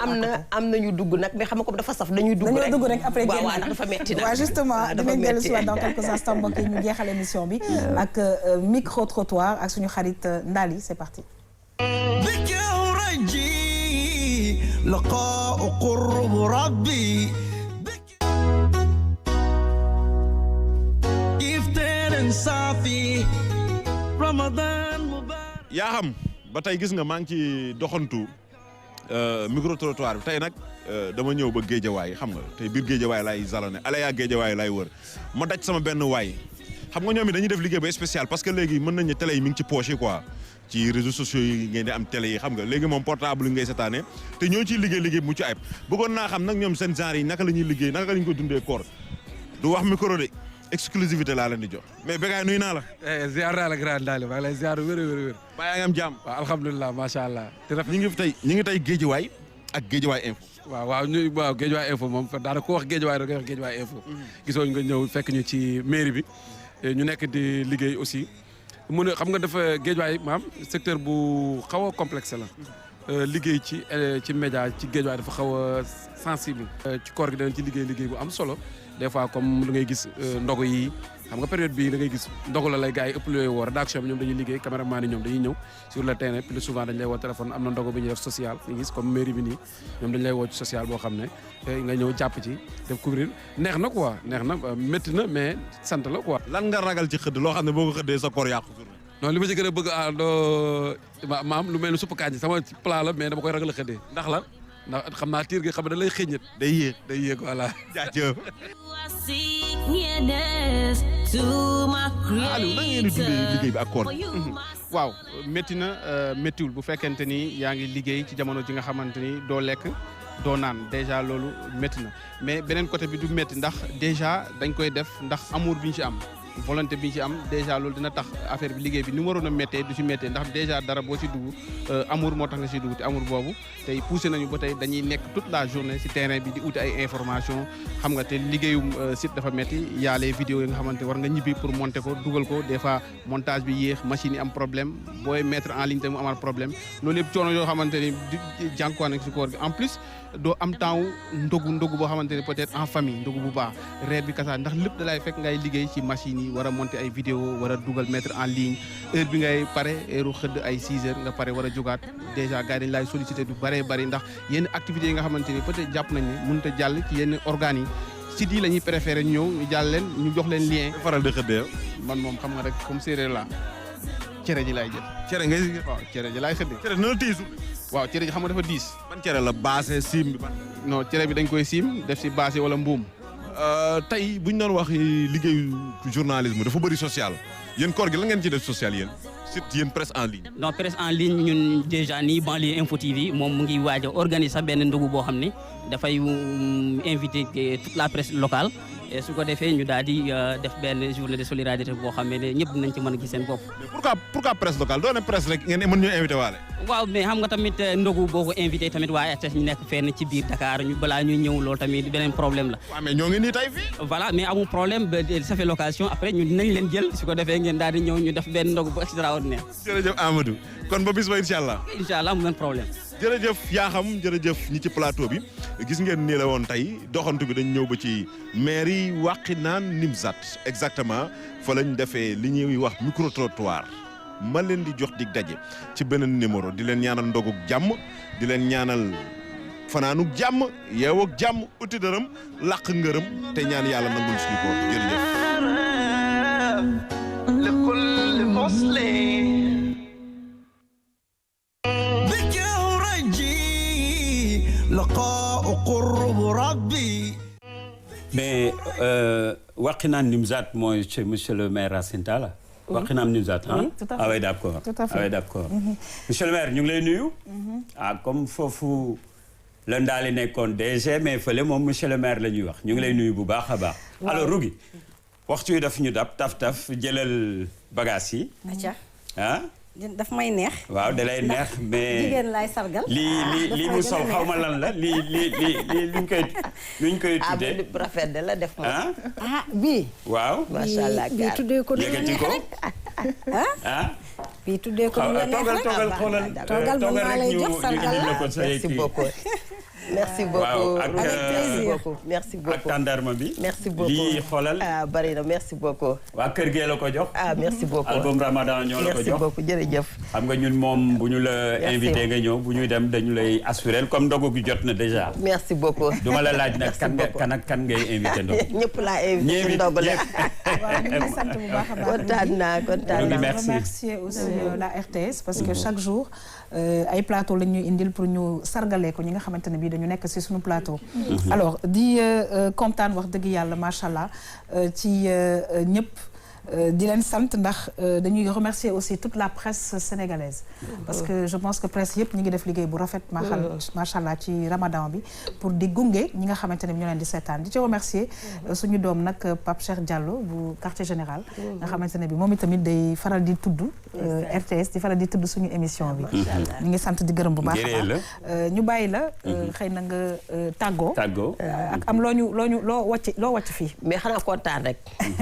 am na ñu dugg nag mais xam nga comme dafa saf dañuy dugg rek après waaw ndax dafa metti nag waaw justement dinañ dellu si waat dans quelques instants mbokk yi ñu jeexal émission bi ak micro trottoir ak suñu xarit Ndali c'est parti. بك أرجي لقاء قرب ربي iftar safi Ramadan mubarak yaa xam ba tey gis nga maa ngi ci doxantu micro trottoir bi tey nag dama ñëw ba Géejawaay xam nga tey biir Géejawaay laay zalone Alaya Géejawaay laay wër ma daj sama benn waay xam nga ñoom it dañuy def liggéey ba spécial parce que léegi mën nañu télé yi mi ngi ci poche yi quoi ci réseaux sociaux yi ngeen di am télé yi xam nga léegi moom portable yi ngay seetaane te ñoo ciy liggéey bu mucc ayib bëggoon naa xam nag ñoom seen genre yi naka la ñuy liggéey naka la ñu ko dundee koor du wax micro de exclusivité laa leen di jox mais Bécaye nuyu naa la. ziar naa la grand Ndali maa ngi lay ziar wér. ba yaa ngi am jàmm. waaw alhamdulilah macha allah. ñu ngi tey Géejawaay ak Géejawaay info. waaw Géejawaay info moom daanaka ko wax Géejawaay rek nga wax Géejawaay info. gisoo nga ñëw fekk ñu ci mairie bi ñu nekk di liggéey aussi. mu ne xam nga dafa Géejawaay maam secteur bu xaw a complexe la liggéey ci média ci Géejawaay dafa xaw a sensible ci koor gi danañ ci liggéey bu am solo des fois comme da ngay gis ndogu yi xam nga période bi da ngay gis ndogu la lay gars yi ëpp lu woo rédaction bi ñoom dañuy liggéey caméraman yi ñoom dañuy ñëw sur le terrain plus souvent dañ lay woo téléphone am na ndogu bi ñuy def social nga gis comme mairie bi nii ñoom dañ lay woo ci social boo xam ne nga ñëw jàpp ci def couvrir neex na quoi neex na métti na mais sant la quoi. lan nga ragal ci xëdd loo xam ne boo ko xëddee sa koor yàqu. non li ma ci gën a bëgg doo maam lu mel ni suppu kànja sama plat la mais dama koy ragal a xëddee ndax la ndax xam naa tiir gi xam ne da lay xëññat day yéeg voilà jaajëf. Aliou na ngeen di dundee liggéey bi ak koor gi. waaw métti na méttiwul bu fekkente ni yaa ngi liggéey ci jamono ji nga xamante ni doo lekk doo naan déjà loolu métti na mais beneen côté bi du métti ndax déjà dañ koy def ndax amour bi ñu ci am volonté bi ñu ci am déjà loolu dina tax affaire bi liggéey bi ni mu waroon a méttee du ci méttee ndax déjà dara boo ci dugg amour moo tax nga ci dugg te amour boobu tey poussé nañu ba tey dañuy nekk toute la journée ci terrain bi di uti ay information xam nga te liggéeyum site dafa métti y a les vidéos yi nga xamante war nga ñibbi pour monter ko dugal ko des fois montage bi yéex machine yi am problème booy mettre en ligne te mu amal problème loolu yëpp coono yoo xamante ni jànkuwaan ak ci koor bi en plus doo am temps ndogu boo xamante ne peut-être en famille ndogu bu baax reer bi kasa ndax lépp da lay fekk ngay liggéey ci machine nii war a monter ay vidéo war a dugal mettre en ligne heure bi ngay pare heure xëdd ay 6 heures nga pare war a jógaat déjà gars yi dañ laay sollicité du bëree bëri ndax yenn activités yi nga xamante ni peut-être jàpp nañ ne mënut a jàll ci yenn organes yi sites yi la ñuy préféré ñu ñëw ñu jàll leen ñu jox leen lien. faral di xëddee man moom xam nga rek comme séeréer la cere ji laay jël. cere ngay waaw cere ji laay xëddee. cere dina la tiisu. waaw cere ji xam nga dafa diis. ban cere la baase siim bi. non cere bi dañ koy siim def si baase wala mbuum. tey bu ñu doon wax liggéeyu journalisme dafa bëri social yéen koor gi la ngeen ci def social yéen surtout yéen presse en ligne. non presse en ligne ñun déjà nii banlieue info TV moom mu ngi waaj a organiser sax benn ndogu boo xam ne dafay inviter toute la presse locale et su ko defee ñu daal di def benn journée de solidarité boo xam ne ñëpp dinañ ci mën a gis seen bopp. pourquoi presse locale doo ne presse rek ngeen mën ñoo invité waale. waaw mais xam nga tamit ndogu boo ko invité tamit waa RTS ñu nekk fenn ci biir Dakar ñu balaa ñuy ñëw loolu tamit beneen problème la. waaw mais ñoo ngi nii tey fii. voilà mais amul problème ba ça fait location après ñun dinañ leen jël su ko defee ngeen daal di ñëw ñu def benn ndogu bu extraordinaire. jërëjëf Amadou kon ba bis ba incha allah. incha allah mu benn problème. jërëjëf yaa xam jërëjëf ñi ci plateau bi gis ngeen nii la woon tey doxantu bi dañ ñëw ba ci mairie Wakhinane Nimzatt exactement fa lañ defee li ñuy wax micro trottoir ma leen di jox dig daje ci beneen numéro di leen ñaanal ndoguk jàmm di leen ñaanal fanaanuk jàmm yeewuk jàmm uti dërëm làq ngërëm te ñaan yàlla nangul suñu ko jërëjëf. mais Wakhinane Nimzatt mooy chez monsieur le maire Racine Talla. Wakhinane Nimzatt ah. ah oui d'accord tout à fait. ah oui d'accord. monsieur le maire ñu ngi lay nuyu. ah comme foofu la ndaali nekkoon DG mais fële moom monsieur le maire la ñuy wax ñu ngi lay nuyu bu baax a baax. alors Rougui waxtu yi daf ñu dab taf jëlal bagages yi. ah. daf may neex. waaw da lay neex mais jigéen laay sargal. lii mu sol xaw ma lan la luñ koy tuddee. bu rafet de la def ah. bii. waaw. macha allah bii tuddee ko nu la neex rek. ah. bii tuddee ko nu la neex rek. toogal man maa lay jox sargal la. merci beaucoup. merci beaucoup merci beaucoup ak tàndarma bi. merci beaucoup lii xoolal. bari na merci beaucoup. waa kër gee la ko jox. merci beaucoup album Ramadan ñoo la ko jox merci beaucoup jërëjëf. xam nga ñun moom bu ñu la invité nga ñëw bu ñuy dem dañu lay assurer comme ndogu gi jot na déjà. merci beaucoup. duma la laaj nag kan ngay invité ndogu. ñëpp laa invité ndogu la. waaw ñu ngi sant bu baax a baax. kontaan naa. remercier aussi la RTS parce que chaque jour ay plateau lañ ñuy indil pour ñu sargalee ko ñi nga xamante ne bii dañu nekk ci suñu plateau. alors di kontaan wax dëgg yàlla macha allah ci ñëpp. di leen sant ndax dañuy remercier aussi toute la presse sénégalaise parce que je pense que presse yëpp ñi ngi def liggéey bu rafet macha allah ci ramadan bi pour di gunge ñi nga xamante ne ñoo leen di seetaan di ci remercier suñu doom nag Pape Cheikh Diallo bu quartier général nga xamante ne bi moom itamit day faral di tudd RTS di faral di tudd suñu émission bi ñu ngi sant di gërëm bu baax a baax ñu bàyyi la xëy na nga tàggoo ak am loo wàcc fii mais xanaa kontaan rek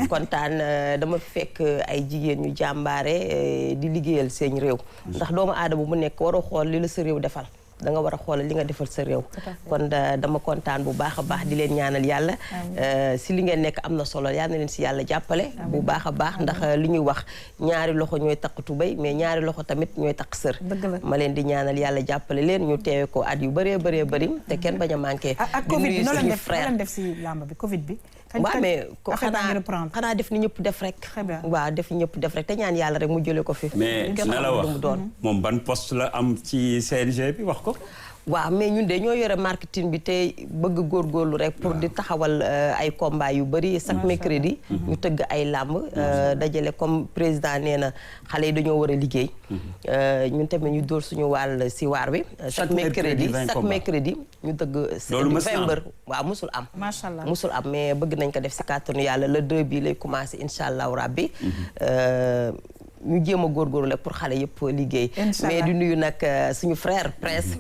kontaan dama fekk ay jigéen ñu jàmbaare di liggéeyal seen réew ndax doomu aadama bu nekk waroo xool li la sa réew defal da nga war a xoolal li nga defal sa réew kon dama kontaan bu baax a baax di leen ñaanal yàlla si li ngeen nekk am na solo yal na leen si yàlla jàppale bu baax a baax ndax li ñuy wax ñaari loxo ñooy takk tubéy mais ñaari loxo tamit ñooy takk sër ma leen di ñaanal yàlla jàppale leen ñu teewe ko at yu bëree bëri te kenn bañ a manqué ak Covid bi noonu leen def si làmb bi Covid bi waaw mais xanaa def ni ñëpp def rek waaw def ni ñëpp def rek te ñaan yàlla rek mu jële ko fi mais na la wax moom ban poste la am ci CNG bi wax ko waaw mais ñun de ñoo yore marketing bi te bëgg góorgóorlu rek pour di taxawal ay combat yu bëri chaque mercredi ñu tëgg ay làmb dajale comme président nee na xale yi dañoo war a liggéey ñun tamit ñu dóor suñu wàll si waar bi chaque mercredi ñu tëgg 20 mbër waaw musul am macha allah musul am mais bëgg nañ ko def si kàttanu yàlla le 2 bi lay commencé incha allahu rabbi ñu jéem a góorgóorlu rek pour xale yëpp liggéey. mais di nuyu nag suñu frère Prince.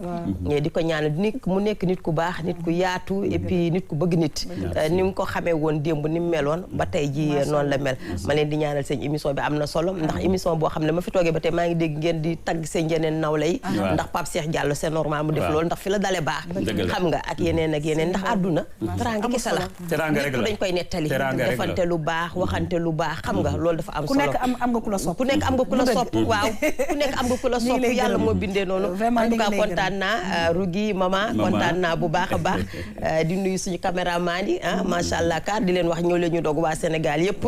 di ko ñaanal mu nekk nit ku baax nit ku yaatu et puis nit ku bëgg nit. ni mu ko xamee woon démb ni mu meloon ba tey ji noonu la mel. ma leen di ñaanal seen émission bi am na solo ndax émission boo xam ne ma fi toogee ba tey maa ngi dégg ngeen di tagg seen yeneen nawle yi. ndax Pape Cheikh Diallo c'est normal mu def loolu ndax fi la dale baax. xam nga ak yeneen ndax àdduna. teraanga kese la. teraanga rek la dañ koy nettali. defante lu baax waxante lu baax xam nga loolu dafa am solo. ku nekk am nga ku la sopp. ku nekk am nga ku la sopp waaw ku nekk am nga ku la sopp yàlla moo bindee noonu. en tout cas kontaan naa Rougui maman kontaan naa bu baax a baax. di nuyu suñu caméraman yi macha allah kar di leen wax ñoo leen ñu dog waa Sénégal yëpp.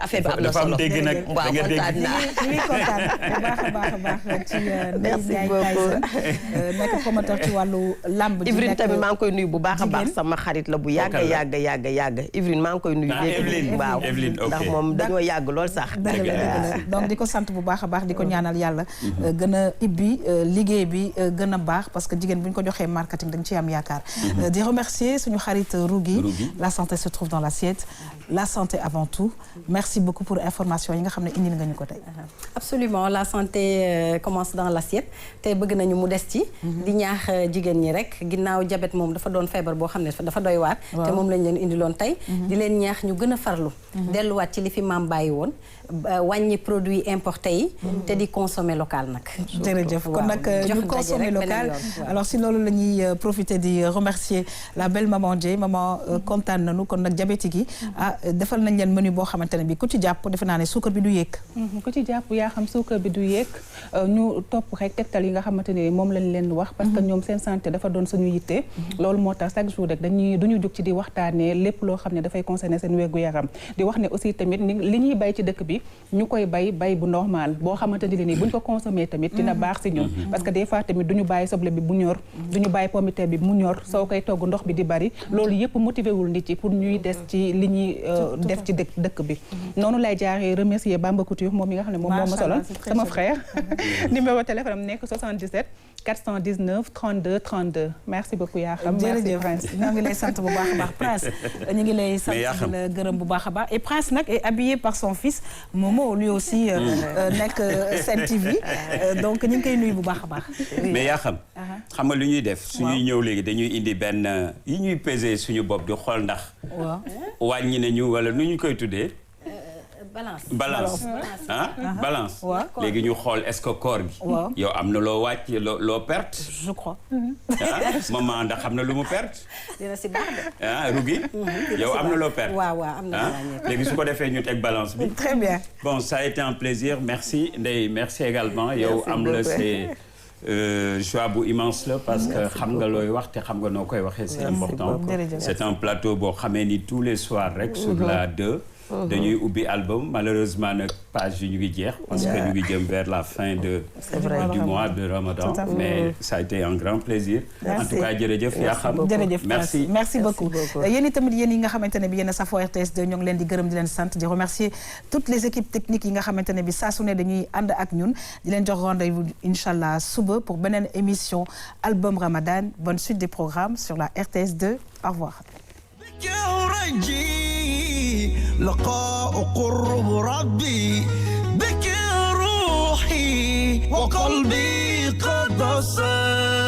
affaire bi am na solo waaw kontaan naa. ñu kontaan bu baax a baax ci Ndeye Ndiaye nekk promoteur ci wàllu lamb ji. Ivrine tamit maa ngi koy nuyu bu baax a baax sama xarit la bu yàgg Ivrine maa ngi koy nuyu. waaw ndax moom dañoo yàgg lool sax. donc di ko sant bu baax a baax di ko ñaanal yàlla gën a ibbi liggéey bi gën a baax parce que jigéen bu ñu ko joxee marketing dañ ci am yaakaar. di remercier suñu xarit Rougui. La santé se trouve dans l'assiette. La santé avant tout. Merci beaucoup pour information yi nga xam ne indi nga ñu ko tey. Absolument la santé commence dans l'assiette tey bëgg nañu mu des ci. di ñaax jigéen ñi rek ginnaaw diabète moom dafa doon feebar boo xam ne dafa doy waar. te moom lañ leen indiloon tey. di leen ñaax ñu gën a farlu. delluwaat ci li fi maam bàyyi woon. wàññi produits importés yi. te di consommer local nag. jërëjëf kon nag ñu consommer local. alors si loolu la ñuy profiter di remercier la belle maman Dieye maman kontaan nañu kon nag diabétique yi defal nañ leen menu boo xamante ne bi ku ci jàpp defe naa ne suukar bi du yéeg. ku ci jàpp yaa xam suukar bi du yéeg ñu topp rek tegtal yi nga xamante ne moom lañ leen wax. parce que ñoom seen santé dafa doon suñu yitte. loolu moo tax chaque jour rek duñu jóg ci di waxtaanee lépp loo xam ne dafay concerner seen wérgu yaram di wax ne aussi tamit li ñuy bay ci dëkk bi ñu koy bay bu normal boo xamante ne nii buñ ko consommer tamit dina baax si ñun. parce que des fois tamit duñu bàyyi soble bi bu ñor duñu bàyyi pomme de terre bi mu ñor soo koy togg ndox bi di bari loolu yëpp motivé wul nit yi pour ñuy des ci li ñuy def ci dëkk bi. noonu lay jaaree remercier Bamba Couture moom mi nga xam ne moom moo ma solal sama frère. numéro téléphone am nekk 77 419 32 32 merci beaucoup yaa xam. jërëjëf Prince ñoo ngi lay sant bu baax a baax Prince ñu ngi lay sant di la gërëm bu baax a baax et Prince nag est habillé par son fils Momo lui aussi nekk Sen TV donc ñu ngi koy nuyu bu baax a baax. mais yaa xam nga lu ñuy def suñuy ñëw léegi dañuy indi benn yi ñuy peser suñu bopp di xool ndax wàññi nañu wala nu ñu koy tuddee balance balance léegi ñu xool est-ce que koor gi yow am na loo wàcc loo perte je crois maman ndax xam na lu mu perte dina si baax de Rougui yow am na loo perte waaw am na léegi su ko defee ñu teg balance bi très bien bon ça a été un plaisir merci Ndeye merci également yow am la c'est choix bu immense la parce que xam nga looy wax te xam nga noo koy waxee c'est important c'est un plateau boo xamee ni tous les soirs rek sur la 2 dañuy ubbi album malheureusement nag page yi ñu ngi jeex parce que ñu ngi jëm vers la fin du mois de Ramadan mais ça a été un grand plaisir en tout cas jërëjëf yaa xam jërëjëf merci beaucoup yéen itamit yéen yi nga xamante ne bi yéen a safoo RTS 2 ñoo ngi leen di gërëm di leen sant di remercier toutes les équipes techniques yi nga xamante ne bi saa su ne dañuy ànd ak ñun di leen jox rendez-vous inchallah suba pour beneen émission album Ramadan bonne suite des programmes sur la RTS 2 au revoir. لقاء قرب ربي بك روحي وقلبي قد صار